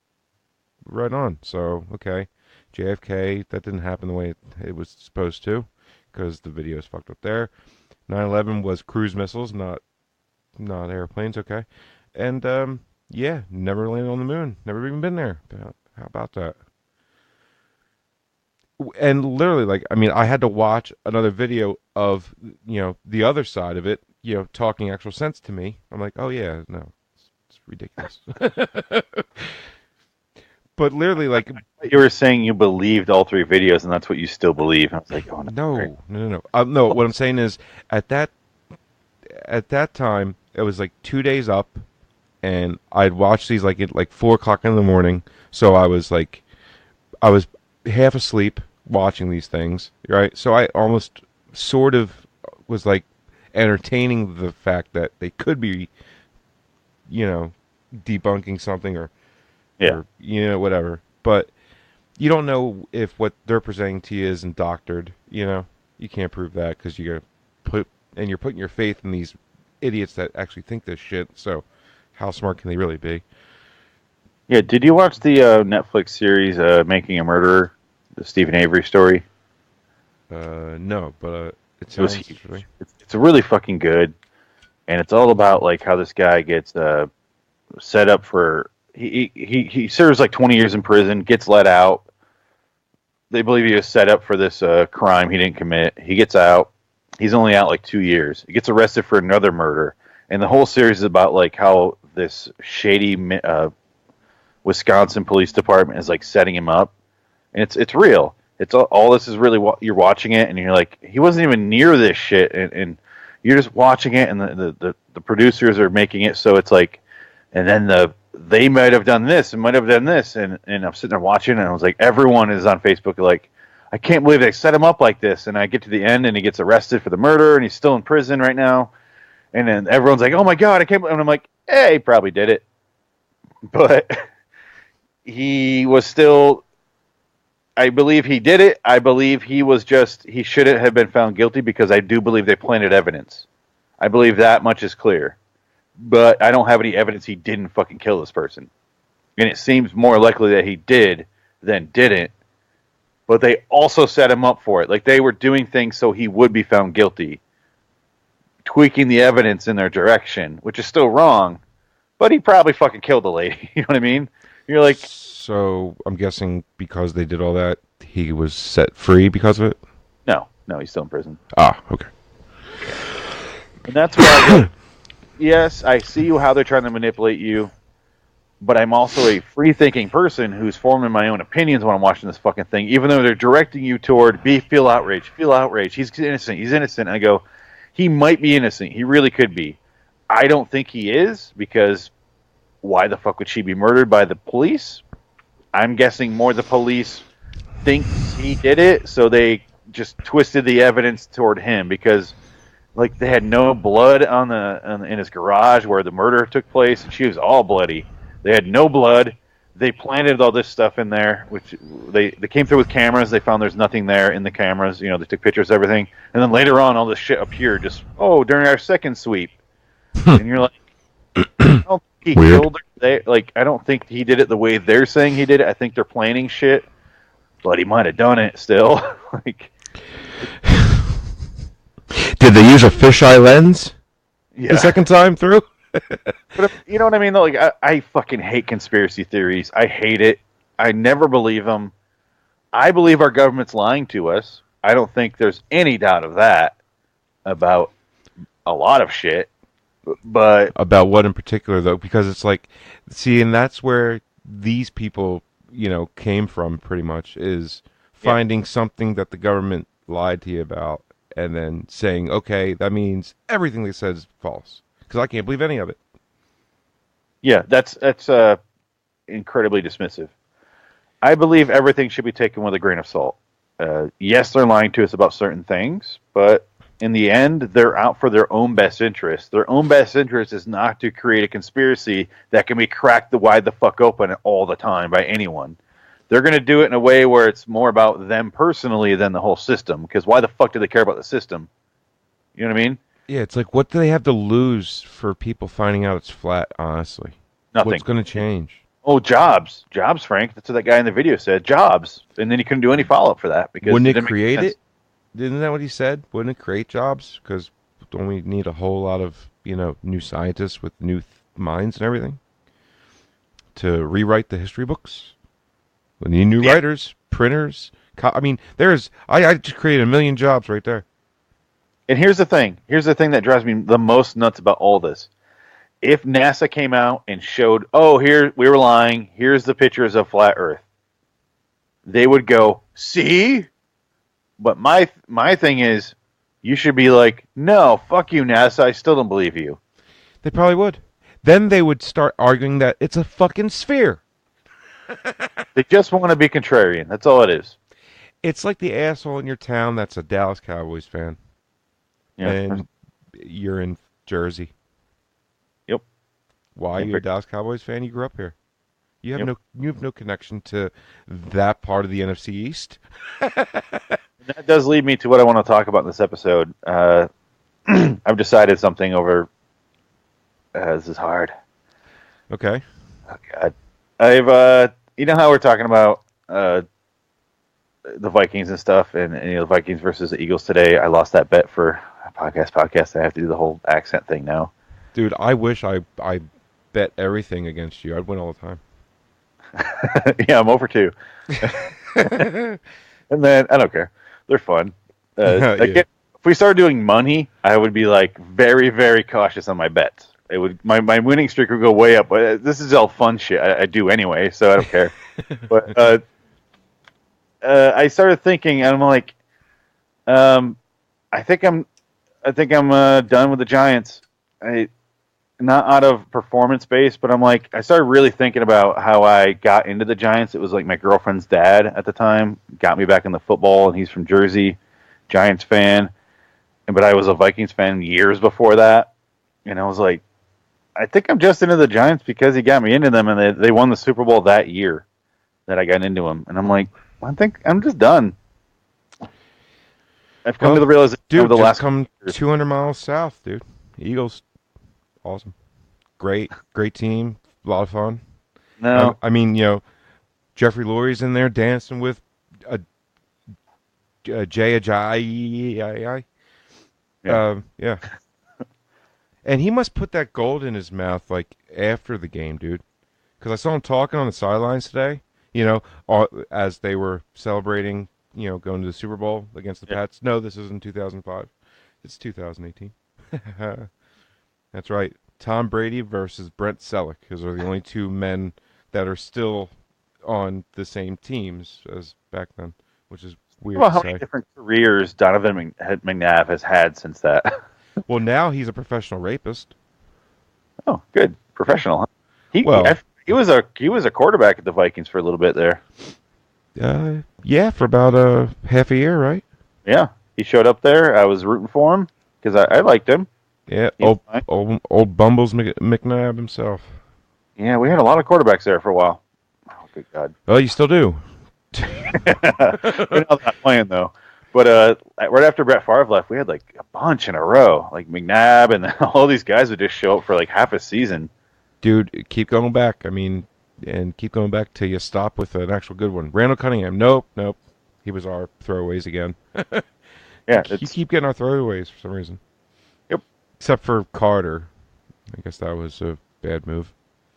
Speaker 2: right on. So, okay, JFK, that didn't happen the way it was supposed to, because the video's fucked up there. 9/11 was cruise missiles, not airplanes, okay? And, yeah, never landed on the moon. Never even been there. How about that? And literally, like, I mean, I had to watch another video of, the other side of it, talking actual sense to me. I'm like, oh, yeah, no, it's ridiculous. But literally, like...
Speaker 3: You were saying you believed all 3 videos, and that's what you still believe. I was like, oh, no.
Speaker 2: No. No, what I'm saying is, at that time, it was like 2 days up, and I'd watch these like at like 4 o'clock in the morning. So I was half asleep watching these things, right? So I almost sort of was like entertaining the fact that they could be, debunking something or whatever. But you don't know if what they're presenting to you is indoctored. You can't prove that because you're putting your faith in these idiots that actually think this shit. So how smart can they really be?
Speaker 3: Yeah, did you watch the Netflix series Making a Murderer, the Stephen Avery story?
Speaker 2: No, but it sounds interesting.
Speaker 3: It's really fucking good, and it's all about like how this guy gets set up for he serves like 20 years in prison, gets let out. They believe he was set up for this crime he didn't commit. He gets out. He's only out like 2 years. He gets arrested for another murder, and the whole series is about like how this shady Wisconsin police department is like setting him up, and it's real. It's all this is really you're watching it, and you're like, he wasn't even near this shit, and you're just watching it, and the producers are making it so it's like, and then they might have done this and might have done this, and I'm sitting there watching it, and I was like, everyone is on Facebook like, I can't believe they set him up like this, and I get to the end, and he gets arrested for the murder, and he's still in prison right now, and then everyone's like, oh my god, I can't believe, and I'm like, hey, he probably did it, but he was still, I believe he did it. I believe he shouldn't have been found guilty because I do believe they planted evidence. I believe that much is clear. But I don't have any evidence he didn't fucking kill this person. And it seems more likely that he did than didn't. But they also set him up for it. Like, they were doing things so he would be found guilty. Tweaking the evidence in their direction, which is still wrong. But he probably fucking killed the lady. You know what I mean? You're like...
Speaker 2: So, I'm guessing because they did all that, he was set free because of it?
Speaker 3: No, he's still in prison.
Speaker 2: Ah, okay.
Speaker 3: And that's why, yes, I see how they're trying to manipulate you, but I'm also a free-thinking person who's forming my own opinions when I'm watching this fucking thing, even though they're directing you toward, feel outraged, he's innocent, I go, he might be innocent, he really could be, I don't think he is, because why the fuck would she be murdered by the police? I'm guessing more the police thinks he did it, so they just twisted the evidence toward him, because like they had no blood in his garage where the murder took place, and she was all bloody. They had no blood. They planted all this stuff in there, which they came through with cameras. They found there's nothing there in the cameras. They took pictures of everything, and then later on, all this shit appeared just during our second sweep, and you're like, I don't think he killed her. I don't think he did it the way they're saying he did it. I think they're planning shit, but he might have done it still.
Speaker 2: Did they use a fisheye lens
Speaker 3: Yeah.
Speaker 2: the second time through?
Speaker 3: But you know what I mean, though? I fucking hate conspiracy theories. I hate it. I never believe them. I believe our government's lying to us. I don't think there's any doubt of that about a lot of shit. But
Speaker 2: About what in particular, though? Because it's like, see, and that's where these people, came from pretty much, is finding something that the government lied to you about and then saying, okay, that means everything they said is false. Because I can't believe any of it.
Speaker 3: yeah, that's incredibly dismissive. I believe everything should be taken with a grain of salt. Yes, they're lying to us about certain things, but in the end, they're out for their own best interest. Their own best interest is not to create a conspiracy that can be cracked wide the fuck open all the time by anyone. They're going to do it in a way where it's more about them personally than the whole system, because why the fuck do they care about the system? You know what I mean?
Speaker 2: Yeah, it's like, what do they have to lose for people finding out it's flat, honestly?
Speaker 3: Nothing.
Speaker 2: What's going to change?
Speaker 3: Oh, jobs. Jobs, Frank. That's what that guy in the video said. Jobs. And then he couldn't do any follow-up for that. Because
Speaker 2: Wouldn't it
Speaker 3: didn't make
Speaker 2: create
Speaker 3: sense.
Speaker 2: it? Isn't that what he said? Wouldn't it create jobs? Because don't we need a whole lot of, new scientists with new minds and everything to rewrite the history books? We need new writers, printers. I just created 1 million jobs right there.
Speaker 3: And here's the thing. Here's the thing that drives me the most nuts about all this. If NASA came out and showed, here, we were lying, here's the pictures of flat Earth, they would go, see? But my thing is, you should be like, no, fuck you, NASA, I still don't believe you.
Speaker 2: They probably would. Then they would start arguing that it's a fucking sphere.
Speaker 3: They just want to be contrarian. That's all it is.
Speaker 2: It's like the asshole in your town that's a Dallas Cowboys fan.
Speaker 3: Yeah.
Speaker 2: And you're in Jersey.
Speaker 3: Yep.
Speaker 2: Why are you a Dallas Cowboys fan? You grew up here. You have no connection to that part of the NFC East.
Speaker 3: That does lead me to what I want to talk about in this episode. I've decided something over. This is hard.
Speaker 2: Okay.
Speaker 3: Oh God, I've you know how we're talking about the Vikings and stuff, and the Vikings versus the Eagles today. I lost that bet for a podcast. I have to do the whole accent thing now.
Speaker 2: Dude, I wish I bet everything against you. I'd win all the time.
Speaker 3: Yeah, I'm over 2. And then I don't care. They're fun. If we started doing money, I would be like very, very cautious on my bets. It would my winning streak would go way up. But this is all fun shit I do anyway, so I don't care. But I started thinking, and I'm like, I think I'm done with the Giants. Not out of performance base, but I'm like, I started really thinking about how I got into the Giants. It was like my girlfriend's dad at the time got me back in the football, and he's from Jersey, Giants fan. But I was a Vikings fan years before that. And I was like, I think I'm just into the Giants because he got me into them, and they won the Super Bowl that year that I got into them. And I'm like, I think I'm just done. I've come to the realization over the last
Speaker 2: come 200 miles south, dude. Eagles. Awesome. Great team. A lot of fun.
Speaker 3: No.
Speaker 2: Jeffrey Lurie's in there dancing with Jay Ajayi. Yeah. And he must put that gold in his mouth, like, after the game, dude. Because I saw him talking on the sidelines today, as they were celebrating, going to the Super Bowl against the Pats. No, this isn't 2005. It's 2018. That's right. Tom Brady versus Brent Selleck. Those are the only 2 men that are still on the same teams as back then, which is weird
Speaker 3: Well,
Speaker 2: to
Speaker 3: how
Speaker 2: say.
Speaker 3: many different careers Donovan McNabb has had since that?
Speaker 2: Well, now he's a professional rapist.
Speaker 3: Oh, good. Professional, huh?
Speaker 2: Well,
Speaker 3: He was a quarterback at the Vikings for a little bit there.
Speaker 2: yeah, for about half a year, right?
Speaker 3: Yeah, he showed up there. I was rooting for him because I liked him.
Speaker 2: Yeah,
Speaker 3: He was fine.
Speaker 2: old Bumbles McNabb himself.
Speaker 3: Yeah, we had a lot of quarterbacks there for a while. Oh, good God.
Speaker 2: Well, you still do.
Speaker 3: We're not playing though. But right after Brett Favre left, we had like a bunch in a row, like McNabb, and then all these guys would just show up for like half a season.
Speaker 2: Dude, keep going back. I mean, and keep going back till you stop with an actual good one. Randall Cunningham, nope. He was our throwaways again.
Speaker 3: Yeah,
Speaker 2: You keep getting our throwaways for some reason.
Speaker 3: Yep.
Speaker 2: Except for Carter. I guess that was a bad move.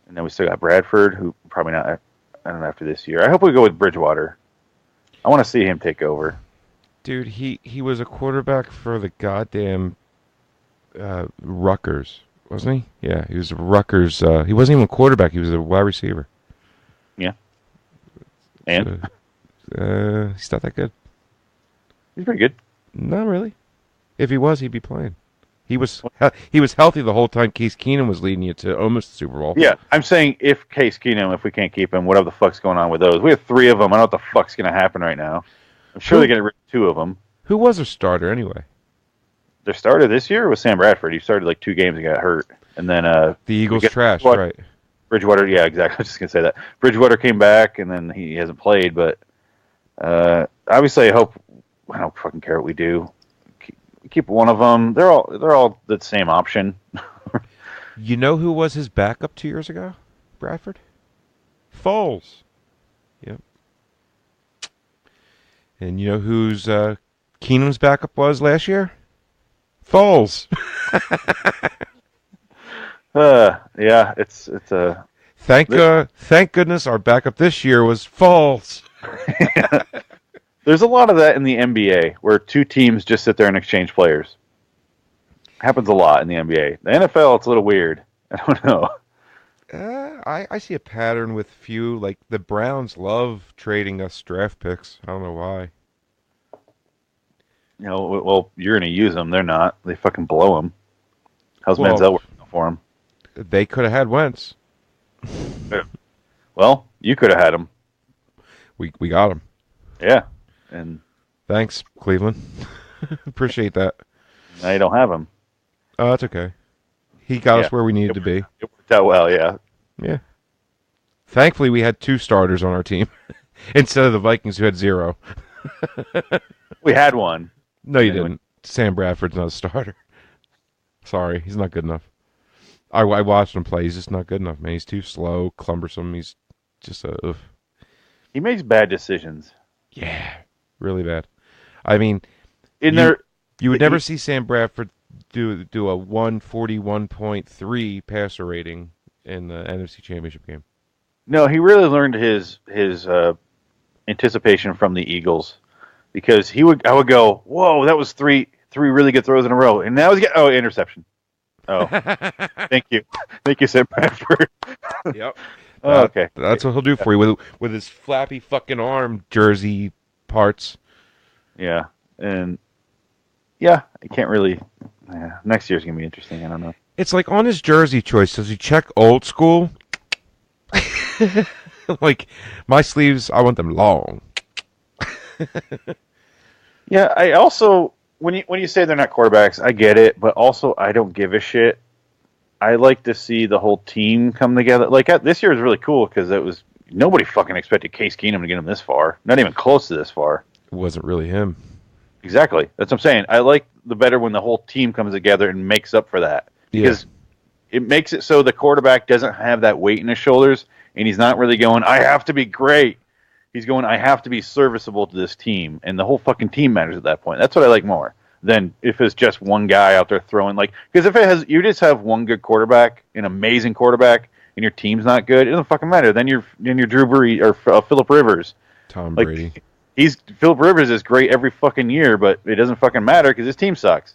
Speaker 3: And then we still got Bradford, who probably not. I don't know after this year. I hope we go with Bridgewater. I want to see him take over.
Speaker 2: Dude, he was a quarterback for the goddamn Rutgers, wasn't he? Yeah, he was a Rutgers. He wasn't even a quarterback. He was a wide receiver.
Speaker 3: Yeah. And
Speaker 2: he's not that good.
Speaker 3: he's pretty good.
Speaker 2: Not really. If he was, he'd be playing. He was healthy the whole time Case Keenum was leading you to almost the Super Bowl.
Speaker 3: Yeah, I'm saying if Case Keenum, if we can't keep him, whatever the fuck's going on with those. We have 3 of them. I don't know what the fuck's going to happen right now. I'm sure they're going to rid of 2 of them.
Speaker 2: Who was their starter anyway?
Speaker 3: Their starter this year was Sam Bradford. He started like 2 games and got hurt. And then
Speaker 2: the Eagles trashed, right?
Speaker 3: Bridgewater, yeah, exactly. I was just going to say that. Bridgewater came back, and then he hasn't played. But obviously, I don't fucking care what we do. Keep one of them. They're all the same option.
Speaker 2: You know who was his backup 2 years ago? Bradford? Foles. Yep. And you know whose Keenum's backup was last year? Foles.
Speaker 3: Yeah, it's a
Speaker 2: Thank goodness our backup this year was Foles.
Speaker 3: There's a lot of that in the NBA where 2 teams just sit there and exchange players. Happens a lot in the NBA. The NFL, it's a little weird. I don't know.
Speaker 2: I see a pattern with few, like the Browns love trading us draft picks. I don't know why.
Speaker 3: You know, well, you're going to use them. They're not. They fucking blow them. How's
Speaker 2: Well,
Speaker 3: Manziel working for them?
Speaker 2: They could have had Wentz.
Speaker 3: Well, you could have had him.
Speaker 2: We got him.
Speaker 3: Yeah. And
Speaker 2: Thanks, Cleveland. Appreciate that.
Speaker 3: now you don't have him.
Speaker 2: Oh, that's okay. He got us where we needed to be.
Speaker 3: It worked out well, yeah.
Speaker 2: Yeah. Thankfully, we had 2 starters on our team instead of the Vikings who had 0.
Speaker 3: We had one.
Speaker 2: No, you
Speaker 3: Anyway.
Speaker 2: didn't. Sam Bradford's not a starter. Sorry, he's not good enough. I watched him play. He's just not good enough, man. He's too slow, cumbersome. He's just a...
Speaker 3: He makes bad decisions.
Speaker 2: Yeah, really bad. I mean,
Speaker 3: You
Speaker 2: you would never see Sam Bradford do a 141.3 passer rating in the NFC Championship game.
Speaker 3: No, he really learned his anticipation from the Eagles because I would go, whoa, that was three really good throws in a row, and now he's interception. Oh, thank you, Sam Bradford.
Speaker 2: Yep.
Speaker 3: Okay,
Speaker 2: That's what he'll do for you with his flappy fucking arm jersey parts.
Speaker 3: Yeah, and I can't really. Yeah, next year's gonna be interesting. I don't know.
Speaker 2: It's like on his jersey choice, does he check old school? Like, my sleeves, I want them long.
Speaker 3: Yeah, I also when you say they're not quarterbacks, I get it, but also I don't give a shit. I like to see the whole team come together. Like this year was really cool because nobody fucking expected Case Keenum to get him this far, not even close to this far.
Speaker 2: It wasn't really him.
Speaker 3: Exactly, that's what I'm saying. I like the better when the whole team comes together and makes up for that because it makes it so the quarterback doesn't have that weight in his shoulders, and he's not really going, I have to be great. He's going, I have to be serviceable to this team, and the whole fucking team matters at that point. That's what I like more than if it's just one guy out there throwing because if you just have one good quarterback, an amazing quarterback, and your team's not good, it doesn't fucking matter. Then you're Drew Brees or Phillip Rivers.
Speaker 2: Tom Brady.
Speaker 3: Phillip Rivers is great every fucking year, but it doesn't fucking matter because his team sucks.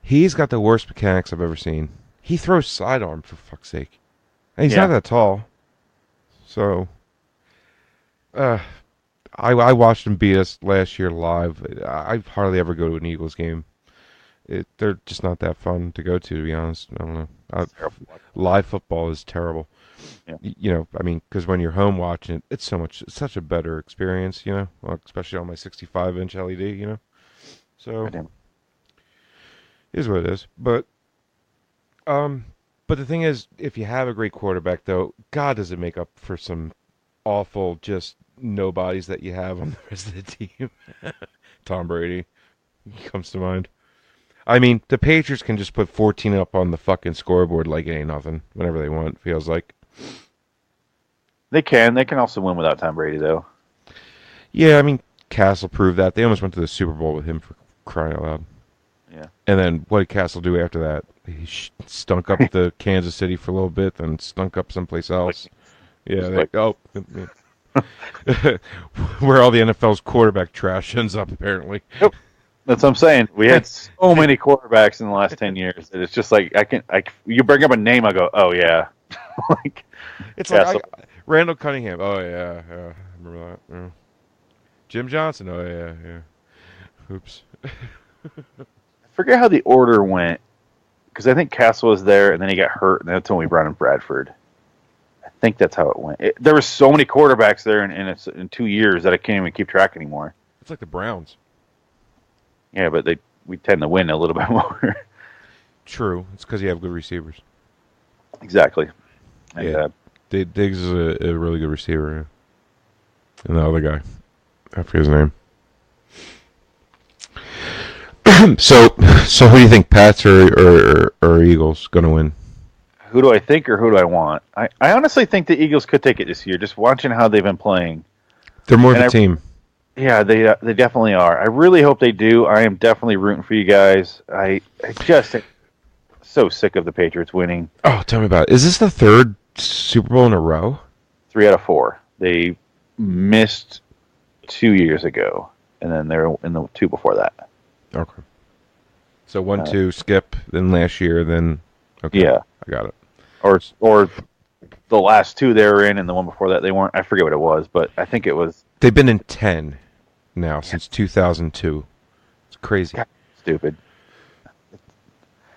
Speaker 2: He's got the worst mechanics I've ever seen. He throws sidearm, for fuck's sake. And he's not that tall. So, I watched him beat us last year live. I hardly ever go to an Eagles game. they're just not that fun to go to be honest. I don't know. Live football is terrible.
Speaker 3: Yeah.
Speaker 2: I mean, because when you're home watching it, it's such a better experience, well, especially on my 65-inch LED, So, it is what it is. But the thing is, if you have a great quarterback, though, God, does it make up for some awful just nobodies that you have on the rest of the team. Tom Brady comes to mind. I mean, the Patriots can just put 14 up on the fucking scoreboard like it ain't nothing whenever they want, feels like.
Speaker 3: They can. They can also win without Tom Brady, though.
Speaker 2: Yeah, I mean, Castle proved that. They almost went to the Super Bowl with him, for crying out loud.
Speaker 3: Yeah.
Speaker 2: And then what did Castle do after that? He stunk up the Kansas City for a little bit, then stunk up someplace else. Where all the NFL's quarterback trash ends up, apparently.
Speaker 3: Yep. That's what I'm saying. We had so many quarterbacks in the last 10 years that it's just like you bring up a name, I go, oh yeah.
Speaker 2: It's like Randall Cunningham. Oh yeah, I remember that. Yeah. Jim Johnson. Oh yeah. Oops.
Speaker 3: I forget how the order went because I think Castle was there and then he got hurt and that's when we brought in Bradford. I think that's how it went. There were so many quarterbacks there in 2 years that I can't even keep track anymore.
Speaker 2: It's like the Browns.
Speaker 3: Yeah, but we tend to win a little bit more.
Speaker 2: True. It's because you have good receivers.
Speaker 3: Exactly. And,
Speaker 2: yeah. Diggs is a really good receiver. Yeah. And the other guy. I forget his name. So who do you think, Pats or Eagles, going to win?
Speaker 3: Who do I think or who do I want? I honestly think the Eagles could take it this year, just watching how they've been playing.
Speaker 2: They're more of a team.
Speaker 3: Yeah, they definitely are. I really hope they do. I am definitely rooting for you guys. I just am so sick of the Patriots winning.
Speaker 2: Oh, tell me about it. Is this the third Super Bowl in a row?
Speaker 3: 3 out of 4. They missed 2 years ago, and then they're in the 2 before that.
Speaker 2: Okay. So 1-2 skip, then last year, then okay.
Speaker 3: Yeah,
Speaker 2: I got it.
Speaker 3: Or the last 2 they were in, and the one before that they weren't. I forget what it was, but I think it was.
Speaker 2: They've been in 10 now since 2002. It's crazy.
Speaker 3: God, stupid.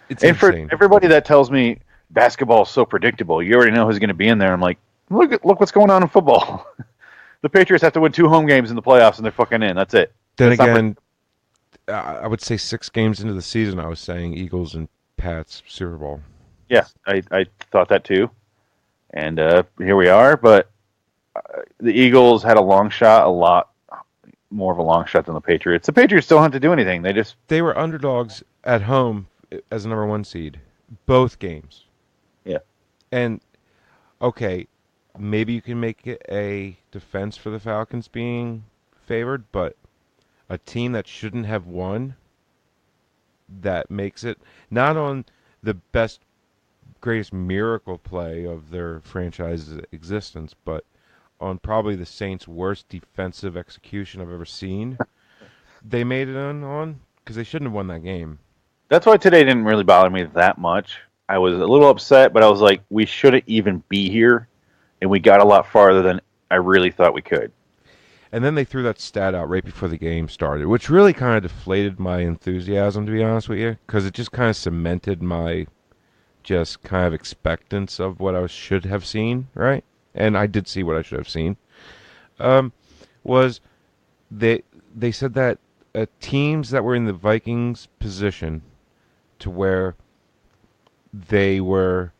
Speaker 2: It's
Speaker 3: and
Speaker 2: insane.
Speaker 3: For everybody that tells me basketball is so predictable, you already know who's going to be in there. I'm like, look what's going on in football. The Patriots have to win 2 home games in the playoffs, and they're fucking in. That's it.
Speaker 2: Then again, I would say 6 games into the season, I was saying Eagles and Pats Super Bowl.
Speaker 3: Yeah, I thought that too. And here we are. But the Eagles had a long shot, a lot more of a long shot than the Patriots. The Patriots don't have to do anything. They
Speaker 2: were underdogs at home as a number 1 seed, both games.
Speaker 3: Yeah.
Speaker 2: And, okay, maybe you can make it a defense for the Falcons being favored, but a team that shouldn't have won, that makes it not on the best, greatest miracle play of their franchise's existence, but on probably the Saints' worst defensive execution I've ever seen. They made it on because they shouldn't have won that game.
Speaker 3: That's why today didn't really bother me that much. I was a little upset, but I was like, we shouldn't even be here, and we got a lot farther than I really thought we could.
Speaker 2: And then they threw that stat out right before the game started, which really kind of deflated my enthusiasm, to be honest with you, because it just kind of cemented my just kind of expectance of what I should have seen, right? And I did see what I should have seen. Was they said that teams that were in the Vikings position to where they were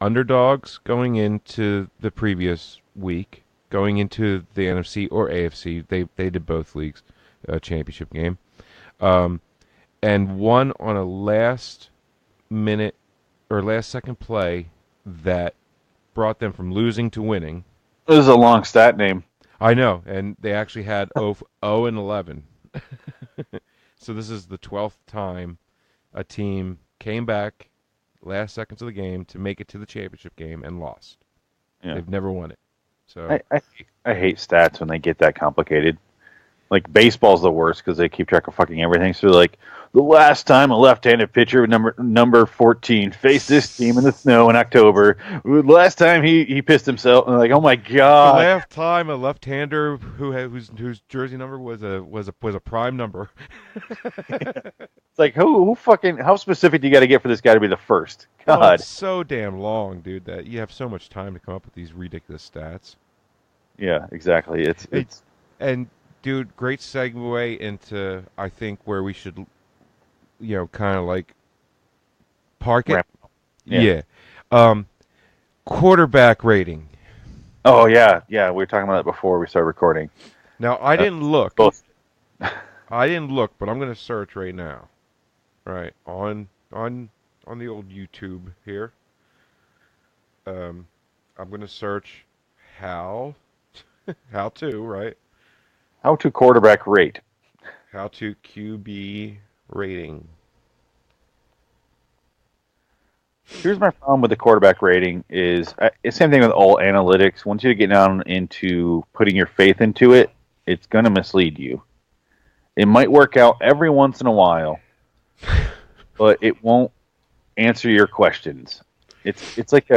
Speaker 2: underdogs going into the previous week, going into the NFC or AFC, they did both leagues, championship game, and won on a last minute or last second play that brought them from losing to winning.
Speaker 3: This is a long stat name.
Speaker 2: I know, and they actually had 0-11. So this is the 12th time a team came back last seconds of the game to make it to the championship game and lost. Yeah. They've never won it. So
Speaker 3: I hate stats when they get that complicated. Like baseball's the worst because they keep track of fucking everything. So like, the last time a left-handed pitcher number 14 faced this team in the snow in October. The last time he pissed himself. And like, oh my god!
Speaker 2: The last time a left-hander whose jersey number was a prime number.
Speaker 3: It's like who fucking how specific do you got to get for this guy to be the first? God,
Speaker 2: oh, it's so damn long, dude. That you have so much time to come up with these ridiculous stats.
Speaker 3: Yeah, exactly. It's
Speaker 2: and dude, great segue into I think where we should. Kind of like park it. Yeah. Quarterback rating.
Speaker 3: Oh, yeah. We were talking about it before we started recording.
Speaker 2: Now, I didn't look.
Speaker 3: Both.
Speaker 2: I didn't look, but I'm going to search right now. Right. On the old YouTube here. I'm going to search how to, right?
Speaker 3: How to quarterback rate.
Speaker 2: How to QB rating.
Speaker 3: Here's my problem with the quarterback rating is it's the same thing with all analytics. Once you get down into putting your faith into it, it's going to mislead you. It might work out every once in a while, but it won't answer your questions. It's like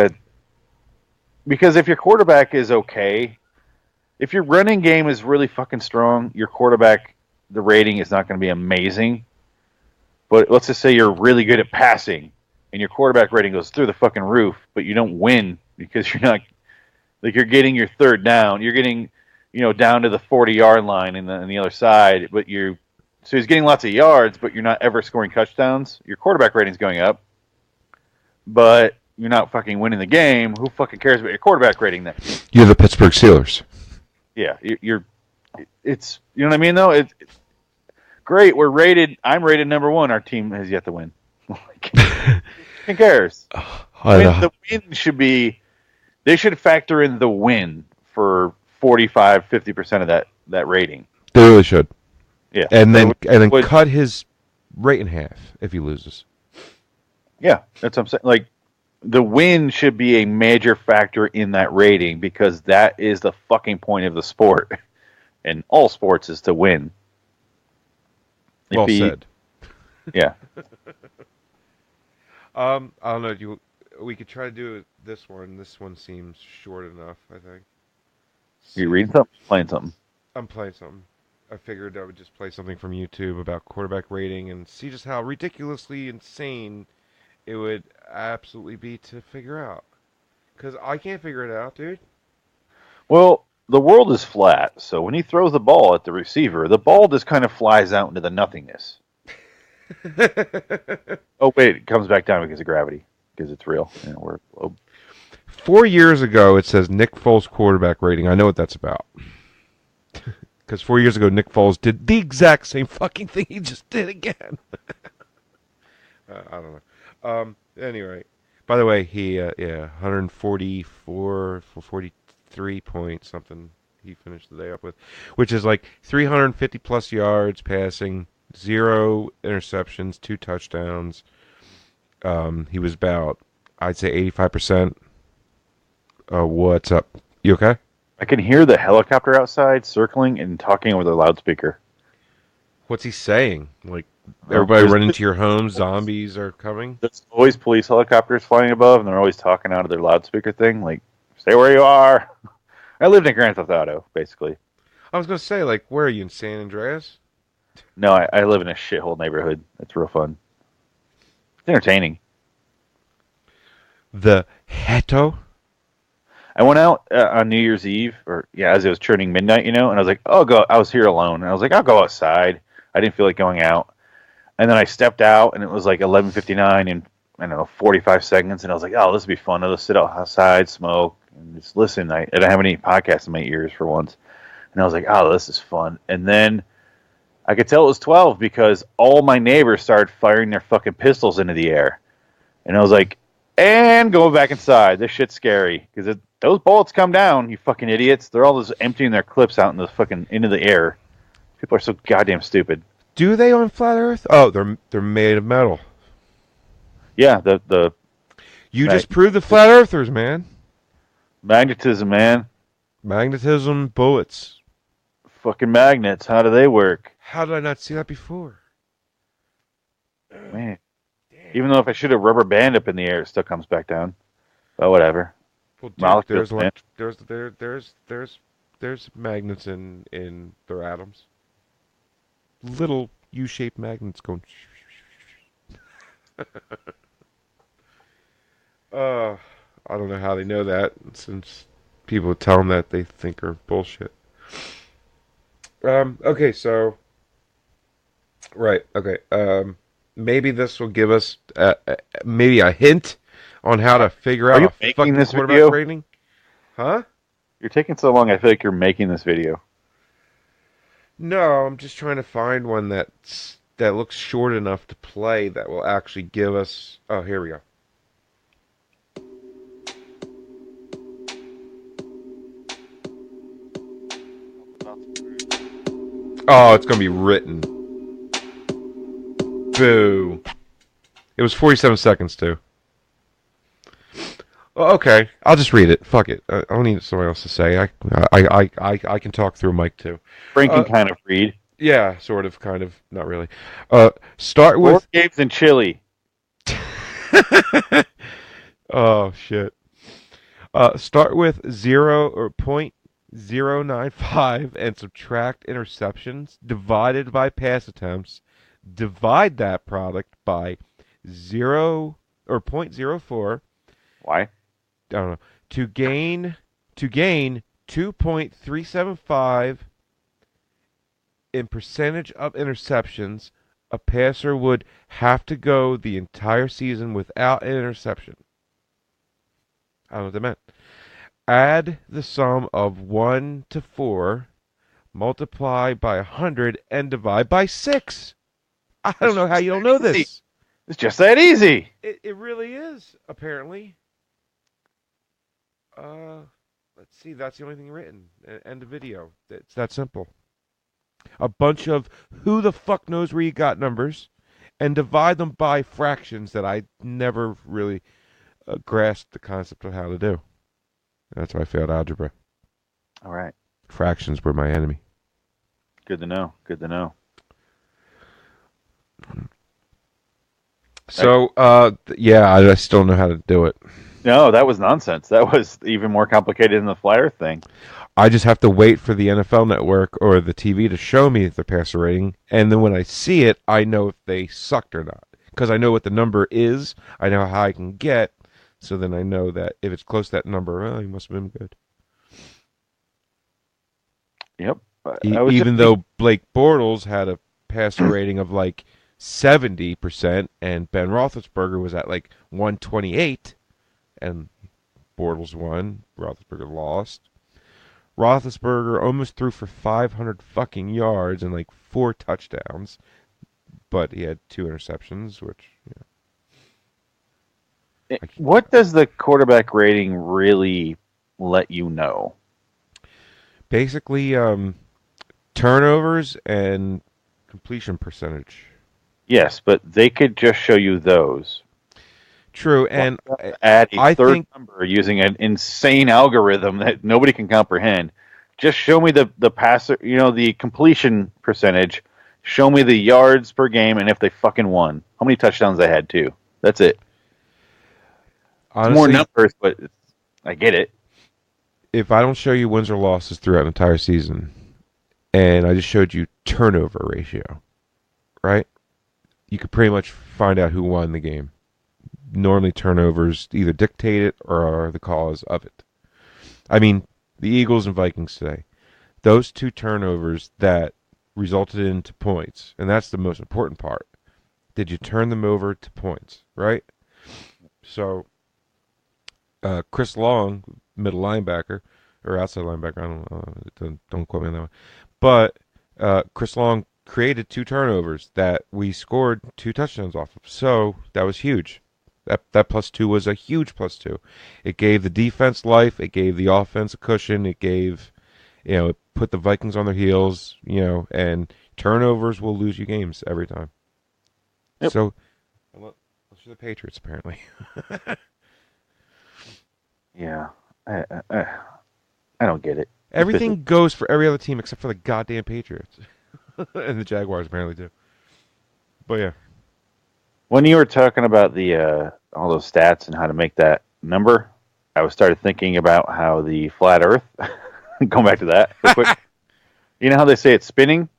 Speaker 3: because if your quarterback is okay, if your running game is really fucking strong, your quarterback, the rating is not going to be amazing. But let's just say you're really good at passing, and your quarterback rating goes through the fucking roof, but you don't win because you're not like you're getting your third down. You're getting, down to the 40-yard line in the other side, but so he's getting lots of yards, but you're not ever scoring touchdowns. Your quarterback rating's going up, but you're not fucking winning the game. Who fucking cares about your quarterback rating then?
Speaker 2: You're the Pittsburgh Steelers.
Speaker 3: Yeah, it's you know what I mean though. It's great. I'm rated number 1. Our team has yet to win. Who cares? The win should be. They should factor in the win for 45-50% of that rating.
Speaker 2: They really should.
Speaker 3: Yeah,
Speaker 2: and then cut his rate in half if he loses.
Speaker 3: Yeah, that's what I'm saying. Like the win should be a major factor in that rating because that is the fucking point of the sport, and all sports is to win.
Speaker 2: Well said.
Speaker 3: Yeah.
Speaker 2: I don't know. We could try to do this one. This one seems short enough, I think.
Speaker 3: You reading something? Playing something?
Speaker 2: I'm playing something. I figured I would just play something from YouTube about quarterback rating and see just how ridiculously insane it would absolutely be to figure out. Because I can't figure it out, dude.
Speaker 3: Well, the world is flat, so when he throws the ball at the receiver, the ball just kind of flies out into the nothingness. Oh, wait, it comes back down because of gravity, because it's real.
Speaker 2: 4 years ago, it says Nick Foles quarterback rating. I know what that's about. Because 4 years ago, Nick Foles did the exact same fucking thing he just did again. I don't know. Anyway, by the way, he 144 for 43 point something he finished the day up with, which is like 350 plus yards passing, 0 interceptions, 2 touchdowns. He was about, I'd say 85%. What's up? You okay?
Speaker 3: I can hear the helicopter outside circling and talking over the loudspeaker.
Speaker 2: What's he saying? Like, everybody run into your home, zombies are coming?
Speaker 3: There's always police helicopters flying above, and they're always talking out of their loudspeaker thing, like, stay where you are. I lived in Grand Theft Auto, basically.
Speaker 2: I was going to say, like, where are you, in San Andreas?
Speaker 3: No, I live in a shithole neighborhood. It's real fun. It's entertaining.
Speaker 2: The Heto?
Speaker 3: I went out on New Year's Eve, as it was turning midnight, and I was like, I was here alone, and I was like, I'll go outside. I didn't feel like going out. And then I stepped out, and it was like 11:59 and, 45 seconds, and I was like, this would be fun. I'll just sit outside, smoke, and just listen. I don't have any podcasts in my ears for once. And I was like, this is fun. And then I could tell it was 12 because all my neighbors started firing their fucking pistols into the air. And I was like, and going back inside. This shit's scary because those bullets come down, you fucking idiots. They're all just emptying their clips out into the air. People are so goddamn stupid.
Speaker 2: Do they on Flat Earth? Oh, they're made of metal.
Speaker 3: Yeah,
Speaker 2: You just proved the Flat Earthers, man.
Speaker 3: Magnetism, man.
Speaker 2: Magnetism, bullets.
Speaker 3: fucking magnets. How do they work?
Speaker 2: How did I not see that before?
Speaker 3: Man. Even though if I shoot a rubber band up in the air, it still comes back down. But whatever.
Speaker 2: Well, dude,
Speaker 3: Molecules, man.
Speaker 2: there's magnets in their atoms. Little U-shaped magnets going. I don't know how they know that, since people tell them that they think are bullshit. Okay, so right, okay. Maybe this will give us maybe a hint on how to figure out
Speaker 3: you
Speaker 2: a
Speaker 3: making
Speaker 2: fucking
Speaker 3: this
Speaker 2: quarterback
Speaker 3: video?
Speaker 2: rating. Huh?
Speaker 3: You're taking so long, I feel like you're making this video.
Speaker 2: No, I'm just trying to find one that looks short enough to play that will actually give us. Oh, here we go. Oh, it's gonna be written. Boo. It was 47 seconds too. Oh, okay, I'll just read it. Fuck it. I don't need somebody else to say. I can talk through a mic too.
Speaker 3: Frank can kind of read.
Speaker 2: Yeah, sort of, kind of, not really. Start
Speaker 3: Four
Speaker 2: with
Speaker 3: games in Chile.
Speaker 2: Oh shit. Start with 0 or 0.095 and subtract interceptions divided by pass attempts. Divide that product by 0 or 0.04.
Speaker 3: Why?
Speaker 2: I don't know. To gain 2.375 in percentage of interceptions, a passer would have to go the entire season without an interception. I don't know what that meant. Add the sum of 1 to 4, multiply by 100, and divide by 6. I don't know how you don't know this.
Speaker 3: It's just that easy.
Speaker 2: It really is, apparently. Let's see. That's the only thing written. End of video. It's that simple. A bunch of who the fuck knows where you got numbers, and divide them by fractions that I never really grasped the concept of how to do. That's why I failed algebra.
Speaker 3: All right.
Speaker 2: Fractions were my enemy.
Speaker 3: Good to know. Good to know.
Speaker 2: So, yeah, I still don't know how to do it.
Speaker 3: No, that was nonsense. That was even more complicated than the flyer thing.
Speaker 2: I just have to wait for the NFL Network or the TV to show me the passer rating, and then when I see it, I know if they sucked or not. Because I know what the number is, I know how high I can get, so then I know that if it's close to that number, well, he must have been good.
Speaker 3: Yep.
Speaker 2: Even though Blake Bortles had a passer rating of like 70%, and Ben Roethlisberger was at like 128, and Bortles won, Roethlisberger lost. Roethlisberger almost threw for 500 fucking yards and like 4 touchdowns, but he had 2 interceptions, which,
Speaker 3: What does the quarterback rating really let you know?
Speaker 2: basically turnovers and completion percentage.
Speaker 3: Yes, but they could just show you those.
Speaker 2: True, and
Speaker 3: Add a
Speaker 2: I
Speaker 3: third
Speaker 2: think
Speaker 3: number using an insane algorithm that nobody can comprehend. Just show me the passer, the completion percentage. Show me the yards per game, and if they fucking won, how many touchdowns they had too. That's it.
Speaker 2: honestly,
Speaker 3: It's more numbers, but I get it.
Speaker 2: if I don't show you wins or losses throughout an entire season, and I just showed you turnover ratio, right? You could pretty much find out who won the game. Normally, turnovers either dictate it or are the cause of it. I mean, the Eagles and Vikings today, those 2 turnovers that resulted into points, and that's the most important part. Did you turn them over to points, right? So, Chris Long, middle linebacker, or outside linebacker, I don't quote me on that one. But Chris Long created 2 turnovers that we scored 2 touchdowns off of. So, that was huge. That +2 was a huge +2. It gave the defense life. It gave the offense a cushion. It gave, it put the Vikings on their heels, and turnovers will lose you games every time.
Speaker 3: Yep.
Speaker 2: So, unless you're the Patriots, apparently.
Speaker 3: Yeah, I don't get it.
Speaker 2: Everything goes for every other team except for the goddamn Patriots. And the Jaguars apparently do. But yeah.
Speaker 3: When you were talking about the all those stats and how to make that number, I started thinking about how the flat Earth. Going back to that real quick. You know how they say it's spinning?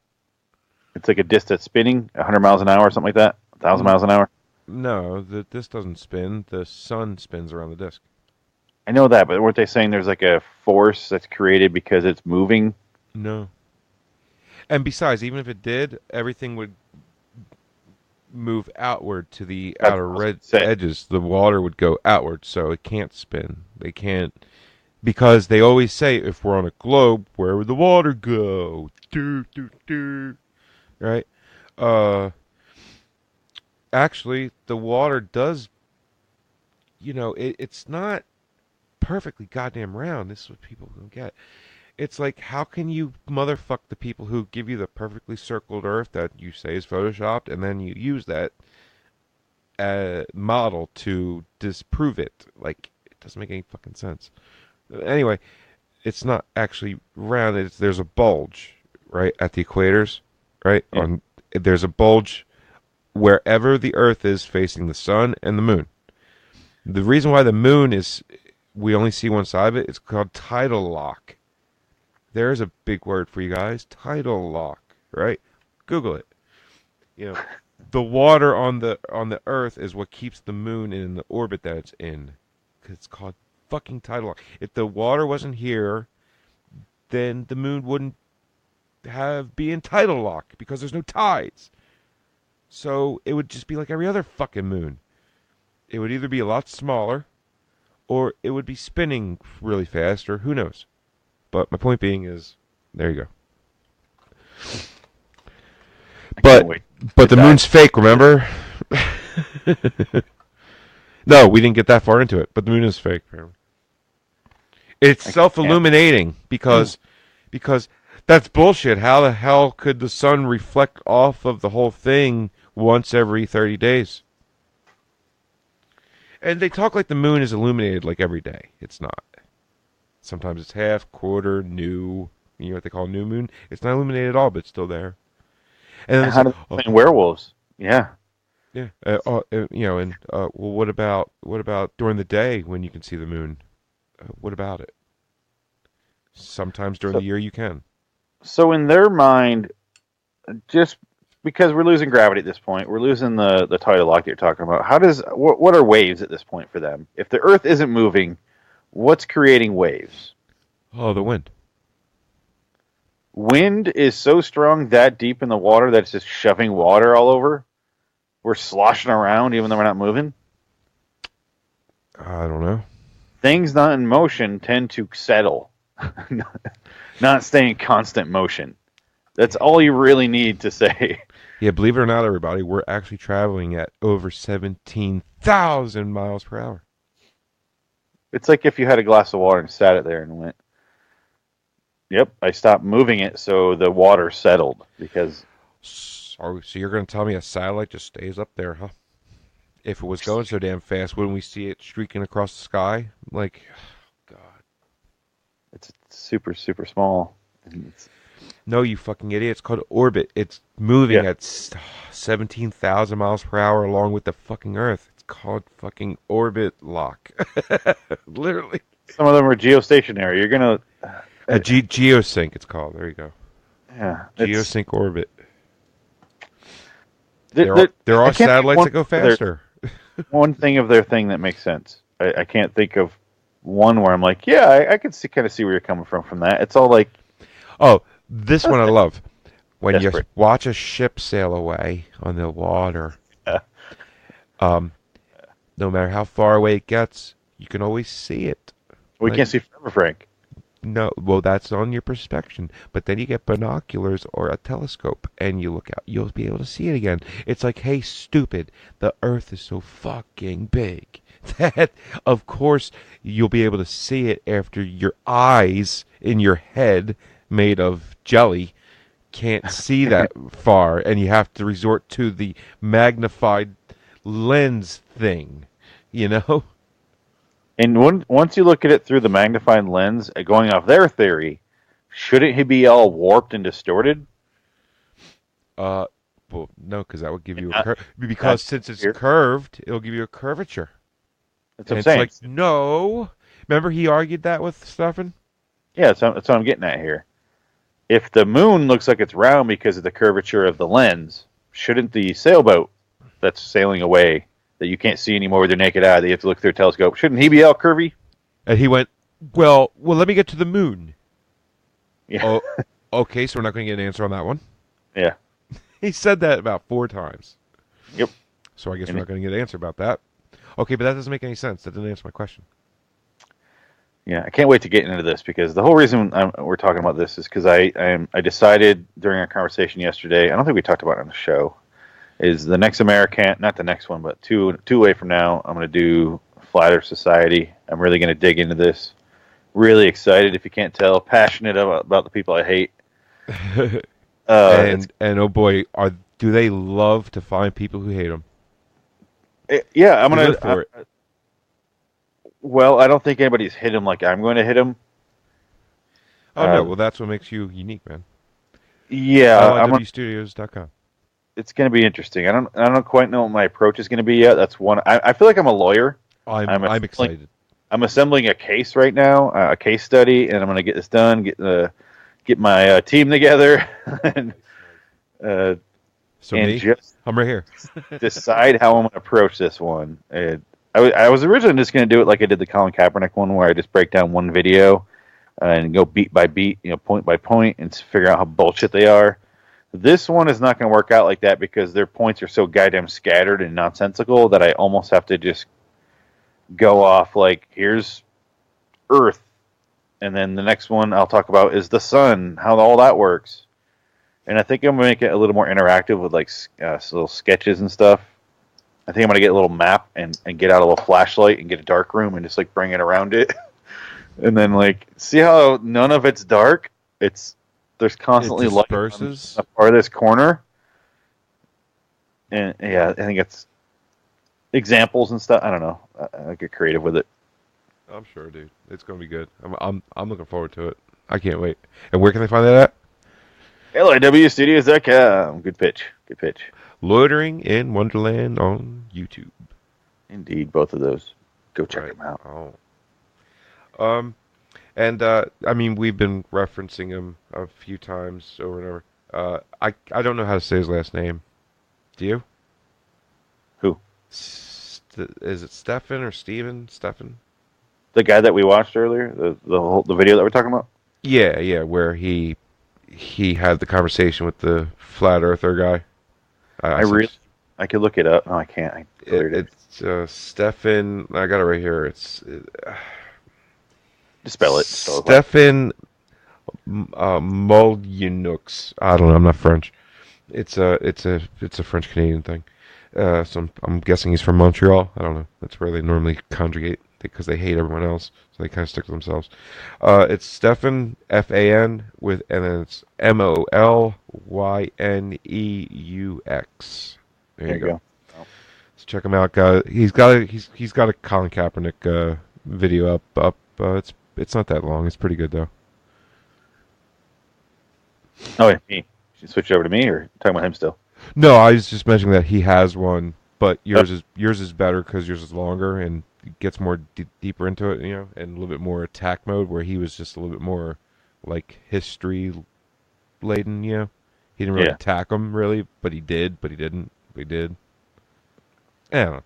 Speaker 3: It's like a disc that's spinning 100 miles an hour or something like that? 1,000 miles an hour?
Speaker 2: No, the disc doesn't spin. The sun spins around the disc.
Speaker 3: I know that, but weren't they saying there's like a force that's created because it's moving?
Speaker 2: No. And besides, even if it did, everything would move outward to the outer edges. The water would go outward, so it can't spin. They can't, because they always say, if we're on a globe, where would the water go? Right? Actually, the water does, it's not perfectly goddamn round. This is what people don't get. It's like, how can you motherfuck the people who give you the perfectly circled Earth that you say is photoshopped, and then you use that model to disprove it? Like, it doesn't make any fucking sense. Anyway, it's not actually round. There's a bulge, right, at the equators, right? Yeah. There's a bulge wherever the Earth is facing the sun and the moon. The reason why the moon we only see one side of it, it's called tidal lock. There's a big word for you guys, tidal lock, right? Google it. The water on the Earth is what keeps the moon in the orbit that it's in. 'Cause it's called fucking tidal lock. If the water wasn't here, then the moon wouldn't be in tidal lock because there's no tides. So it would just be like every other fucking moon. It would either be a lot smaller, or it would be spinning really fast, or who knows. But my point being is, there you go. But the moon's fake, remember? No, we didn't get that far into it, but the moon is fake, apparently. It's self-illuminating because that's bullshit. How the hell could the sun reflect off of the whole thing once every 30 days? And they talk like the moon is illuminated like every day. It's not. Sometimes it's half, quarter, new. You know what they call new moon? It's not illuminated at all, but it's still there. And then
Speaker 3: how do they explain werewolves? Yeah.
Speaker 2: Yeah. Well, what about during the day when you can see the moon? What about it? Sometimes during the year you can.
Speaker 3: So in their mind, just because we're losing gravity at this point, we're losing the tidal lock that you're talking about. What are waves at this point for them? If the Earth isn't moving, what's creating waves?
Speaker 2: Oh, the wind.
Speaker 3: Wind is so strong that deep in the water that it's just shoving water all over? We're sloshing around even though we're not moving?
Speaker 2: I don't know.
Speaker 3: Things not in motion tend to settle, not stay in constant motion. That's all you really need to say.
Speaker 2: Yeah, believe it or not, everybody, we're actually traveling at over 17,000 miles per hour.
Speaker 3: It's like if you had a glass of water and sat it there and went, yep, I stopped moving it, so the water settled because...
Speaker 2: So you're going to tell me a satellite just stays up there, huh? If it was going so damn fast, wouldn't we see it streaking across the sky? Like, God.
Speaker 3: It's super, super small.
Speaker 2: No, you fucking idiot. It's called orbit. It's moving at 17,000 miles per hour along with the fucking Earth. It's called fucking orbit lock. Literally.
Speaker 3: Some of them are geostationary. You're going to...
Speaker 2: geosync, it's called. There you go.
Speaker 3: Yeah.
Speaker 2: Geosync orbit. There are satellites that go faster.
Speaker 3: One thing of their thing that makes sense. I can't think of one where I'm like, yeah, I can kind of see where you're coming from that. It's all like...
Speaker 2: Oh, this one I love. When you watch a ship sail away on the water, no matter how far away it gets, you can always see it.
Speaker 3: We can't see forever, Frank.
Speaker 2: No, well, that's on your perspection. But then you get binoculars or a telescope, and you look out. You'll be able to see it again. It's like, hey, stupid, the Earth is so fucking big that, of course, you'll be able to see it after your eyes in your head, made of jelly, can't see that far, and you have to resort to the magnified lens thing, you know?
Speaker 3: And once you look at it through the magnifying lens, going off their theory, shouldn't he be all warped and distorted?
Speaker 2: Well, no, because that would give you a
Speaker 3: Not-
Speaker 2: curve. Because since it's curved, it'll give you a curvature.
Speaker 3: That's
Speaker 2: And
Speaker 3: what I'm
Speaker 2: it's
Speaker 3: saying.
Speaker 2: like, no. Remember he argued that with Stefan?
Speaker 3: Yeah, that's what I'm getting at here. If the moon looks like it's round because of the curvature of the lens, shouldn't the sailboat that's sailing away that you can't see anymore with your naked eye, that you have to look through a telescope, shouldn't he be all curvy?
Speaker 2: And he went, well, let me get to the moon.
Speaker 3: Yeah.
Speaker 2: Oh, okay, so we're not going to get an answer on that one.
Speaker 3: Yeah.
Speaker 2: He said that about 4 times.
Speaker 3: Yep.
Speaker 2: So I guess we're not going to get an answer about that. Okay, but that doesn't make any sense. That didn't answer my question.
Speaker 3: Yeah, I can't wait to get into this because the whole reason we're talking about this is because I decided during our conversation yesterday, I don't think we talked about it on the show, is the next American, not the next one, but two away from now, I'm going to do Flat Earth Society. I'm really going to dig into this. Really excited, if you can't tell, passionate about the people I hate.
Speaker 2: And oh boy, do they love to find people who hate them?
Speaker 3: Yeah, I'm
Speaker 2: They
Speaker 3: gonna
Speaker 2: live for it.
Speaker 3: Well, I don't think anybody's hit him like I'm going to hit him.
Speaker 2: Oh no, well that's what makes you unique, man.
Speaker 3: Yeah,
Speaker 2: LIWstudios.com.
Speaker 3: It's going to be interesting. I don't quite know what my approach is going to be yet. That's one. I feel like I'm a lawyer.
Speaker 2: I'm excited.
Speaker 3: I'm assembling a case right now, a case study, and I'm going to get this done. Get my team together, and just
Speaker 2: I'm right here.
Speaker 3: decide how I'm going to approach this one. I was originally just going to do it like I did the Colin Kaepernick one, where I just break down one video and go beat by beat, point by point, and figure out how bullshit they are. This one is not going to work out like that because their points are so goddamn scattered and nonsensical that I almost have to just go off like, here's Earth, and then the next one I'll talk about is the sun, how all that works. And I think I'm going to make it a little more interactive with like little sketches and stuff. I think I'm going to get a little map and get out a little flashlight and get a dark room and just like bring it around it. And then like, see how none of it's dark? There's constantly light on the farthest corner. And yeah, I think it's examples and stuff. I don't know. I get creative with it.
Speaker 2: I'm sure, dude. It's gonna be good. I'm looking forward to it. I can't wait. And where can they find that at?
Speaker 3: LIWstudios.com. Good pitch. Good pitch.
Speaker 2: Loitering in Wonderland on YouTube.
Speaker 3: Indeed, both of those. Go check them out.
Speaker 2: Oh. And I mean, we've been referencing him a few times over and over. I don't know how to say his last name. Do you?
Speaker 3: Who?
Speaker 2: Is it Stefan or Steven? Stefan?
Speaker 3: The guy that we watched earlier, the video that we're talking about.
Speaker 2: Yeah, where he had the conversation with the flat earther guy.
Speaker 3: I could look it up. No, I can't.
Speaker 2: It's Stefan. I got it right here.
Speaker 3: Just spell it.
Speaker 2: Stefan Molyunux. I don't know. I'm not French. It's a French Canadian thing. So I'm guessing he's from Montreal. I don't know. That's where they normally conjugate because they hate everyone else, so they kind of stick to themselves. It's Stefan Fan and then it's Molyneux. There you go. Let's check him out, guys. He's got a Colin Kaepernick video up. It's not that long. It's pretty good though.
Speaker 3: Oh, yeah, me. Should switch over to me, or talking about him still?
Speaker 2: No, I was just mentioning that he has one, but yours is better because yours is longer and gets more deeper into it, and a little bit more attack mode. Where he was just a little bit more like history laden. He didn't really attack him really, but he did. But he didn't. But he did. I don't know.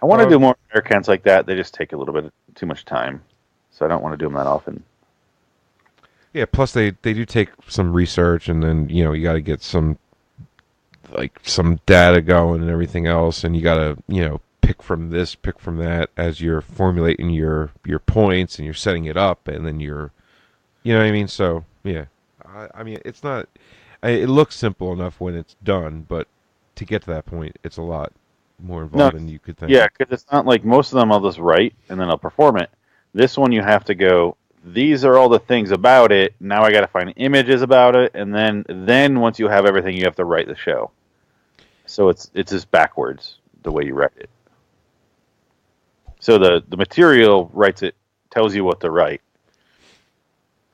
Speaker 3: I want to do more Americans like that. They just take a little bit too much time, so I don't want to do them that often.
Speaker 2: Yeah. Plus, they do take some research, and then you got to get some data going and everything else, and you got to pick from this, pick from that as you're formulating your points and you're setting it up, and then you know what I mean. So yeah, I mean it's not. It looks simple enough when it's done, but to get to that point, it's a lot more involved than you could think.
Speaker 3: Yeah, because it's not like most of them I'll just write and then I'll perform it. This one you have to go, these are all the things about it. Now I got to find images about it, and then once you have everything, you have to write the show. So it's just backwards the way you write it. So the material tells you what to write.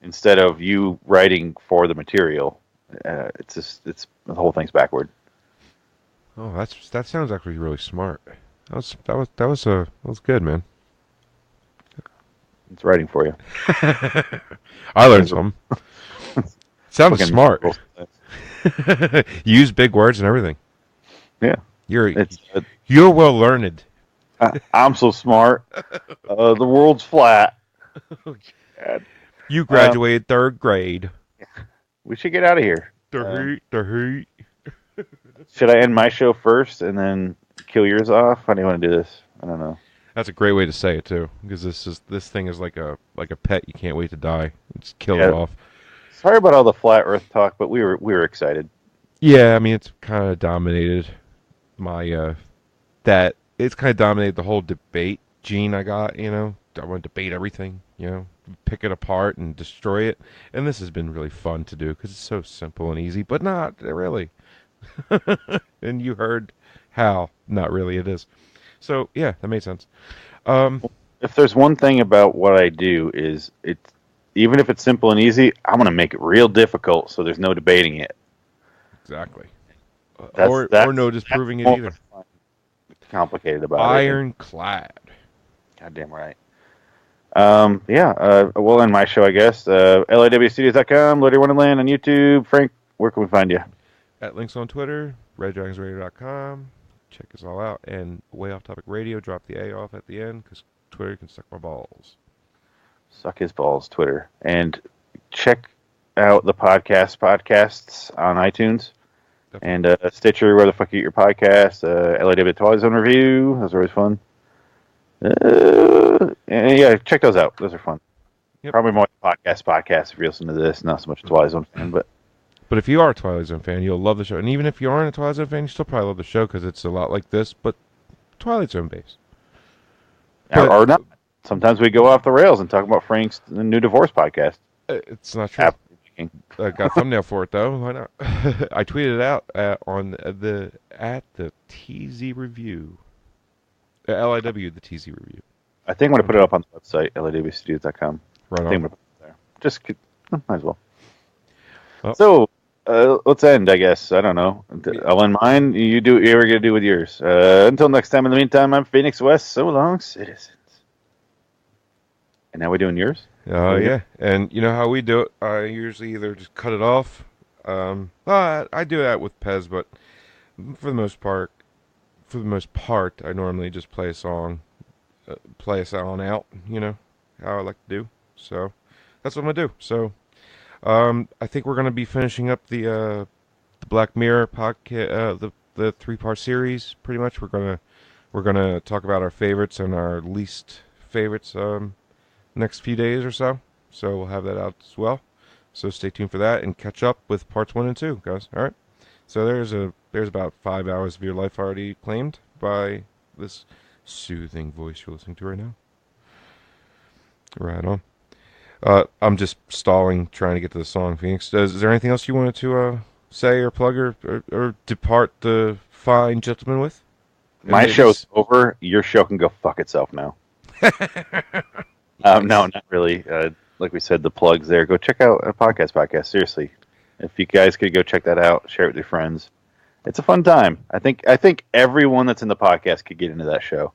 Speaker 3: instead of you writing for the material. It's the whole thing's backward.
Speaker 2: Oh, that sounds actually really smart. That was good, man.
Speaker 3: It's writing for you.
Speaker 2: I learned something. Sounds smart. Use big words and everything.
Speaker 3: Yeah,
Speaker 2: You're well learned.
Speaker 3: I'm so smart. The world's flat.
Speaker 2: You graduated third grade.
Speaker 3: We should get out of here.
Speaker 2: The heat.
Speaker 3: Should I end my show first and then kill yours off? How do you want to do this? I don't know.
Speaker 2: That's a great way to say it too, because this thing is like a pet. You can't wait to die. Just kill it off.
Speaker 3: Sorry about all the flat Earth talk, but we were excited.
Speaker 2: Yeah, I mean it's kind of dominated my it's kind of dominated the whole debate gene I got. You know, I want to debate everything. You know, pick it apart and destroy it. And this has been really fun to do because it's so simple and easy, but not really. And you heard how not really it is. So yeah, that made sense.
Speaker 3: If there's one thing about what I do is even if it's simple and easy, I'm going to make it real difficult so there's no debating it.
Speaker 2: Exactly.
Speaker 3: Or
Speaker 2: no disproving it either.
Speaker 3: Complicated about
Speaker 2: Ironclad.
Speaker 3: Goddamn right. We'll end my show, I guess. LAWstudios.com, Lordy Wonderland on YouTube. Frank, where can we find you?
Speaker 2: At links on Twitter, reddragonsradio.com. Check us all out. And Way Off Topic Radio, drop the A off at the end because Twitter can suck my balls.
Speaker 3: Suck his balls, Twitter. And check out the podcasts on iTunes. Definitely. And Stitcher, where the fuck you get your podcast. LAW Twilight Zone Review. Those are always fun. And yeah, check those out. Those are fun. Yep. Probably more podcast if you listen to this. Not so much a Twilight Zone fan, but
Speaker 2: if you are a Twilight Zone fan, you'll love the show. And even if you aren't a Twilight Zone fan, you still probably love the show because it's a lot like this, but Twilight Zone based.
Speaker 3: Or not. Sometimes we go off the rails and talk about Frank's new divorce podcast.
Speaker 2: It's not true. I got a thumbnail for it though. Why not? I tweeted it out at the TZ Review, LIW the TZ Review.
Speaker 3: I think I'm going to put it up on the website LAWstudios.com.
Speaker 2: Right on.
Speaker 3: I think I'm going to put it there. Just might as well. So let's end. I guess I don't know. I'll end mine. You do. You're going to do with yours. Until next time. In the meantime, I'm Phoenix West. So long, citizens. And now we're doing yours?
Speaker 2: Yeah. And you know how we do it? I usually either just cut it off. I do that with Pez, but for the most part, I normally just play a song out, you know, how I like to do. So that's what I'm going to do. So I think we're going to be finishing up the Black Mirror podcast, the 3-part series, pretty much. We're going to talk about our favorites and our least favorites next few days or so. So we'll have that out as well. So stay tuned for that and catch up with parts 1 and 2, guys. All right. So there's about 5 hours of your life already claimed by this soothing voice you're listening to right now. Right on. I'm just stalling, trying to get to the song, Phoenix. Is there anything else you wanted to say or plug or depart the fine gentleman with?
Speaker 3: My show's over. Your show can go fuck itself now. No, not really. Like we said, the plugs there. Go check out a podcast. Seriously, if you guys could go check that out, share it with your friends. It's a fun time. I think everyone that's in the podcast could get into that show,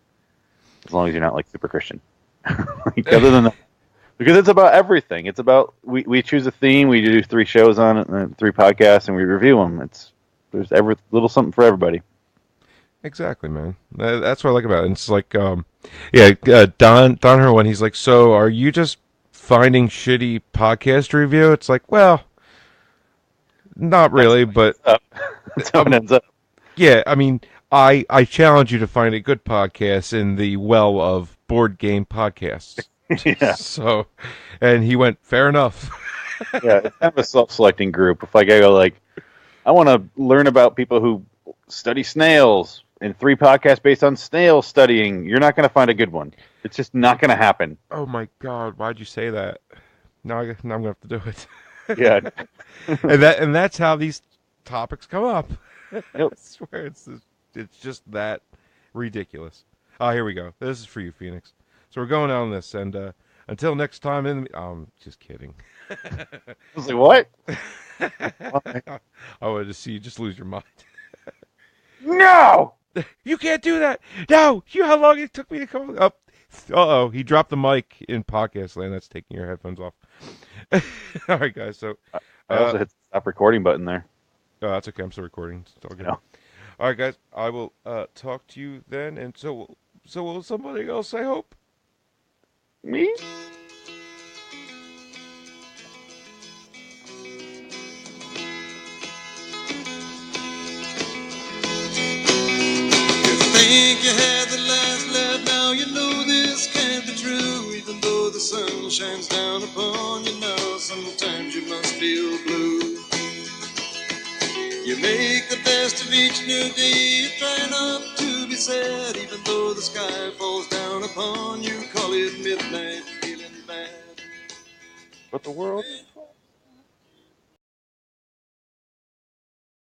Speaker 3: as long as you're not like super Christian. Other than that, because it's about everything. It's about we choose a theme. We do 3 shows on it, and 3 podcasts, and we review them. There's every little something for everybody.
Speaker 2: Exactly, man. That's what I like about it. And it's like, Don Herwan, he's like, so are you just finding shitty podcast review? It's like, well, not really, but
Speaker 3: that's how it ends up.
Speaker 2: Yeah, I mean, I challenge you to find a good podcast in the well of board game podcasts.
Speaker 3: Yeah.
Speaker 2: So, and he went, fair enough.
Speaker 3: Yeah, it's kind of a self-selecting group. If I go I want to learn about people who study snails and 3 podcasts based on snail studying, you're not going to find a good one. It's just not going to happen.
Speaker 2: Oh my God, why'd you say that? Now I'm going to have to do it.
Speaker 3: Yeah.
Speaker 2: and that's how these topics come up.
Speaker 3: Yep.
Speaker 2: I swear it's just that ridiculous. Oh, here we go. This is for you, Phoenix. So we're going on this, and Until next time, just kidding.
Speaker 3: I was like, what?
Speaker 2: I wanted to see you just lose your mind.
Speaker 3: No!
Speaker 2: You can't do that. No, how long it took me to come up. Uh-oh, he dropped the mic in podcast land. That's taking your headphones off. All right, guys. So
Speaker 3: I also hit the stop recording button there.
Speaker 2: oh, that's okay. I'm still recording. It's all good.
Speaker 3: No.
Speaker 2: All right, guys. I will talk to you then, and so will somebody else, I hope.
Speaker 3: Me?
Speaker 8: Think you had the last laugh, now you know this can't be true. Even though the sun shines down upon you now, sometimes you must feel blue. You make the best of each new day, you try not to be sad. Even though the sky falls down upon you, call it midnight, feeling bad.
Speaker 3: But the world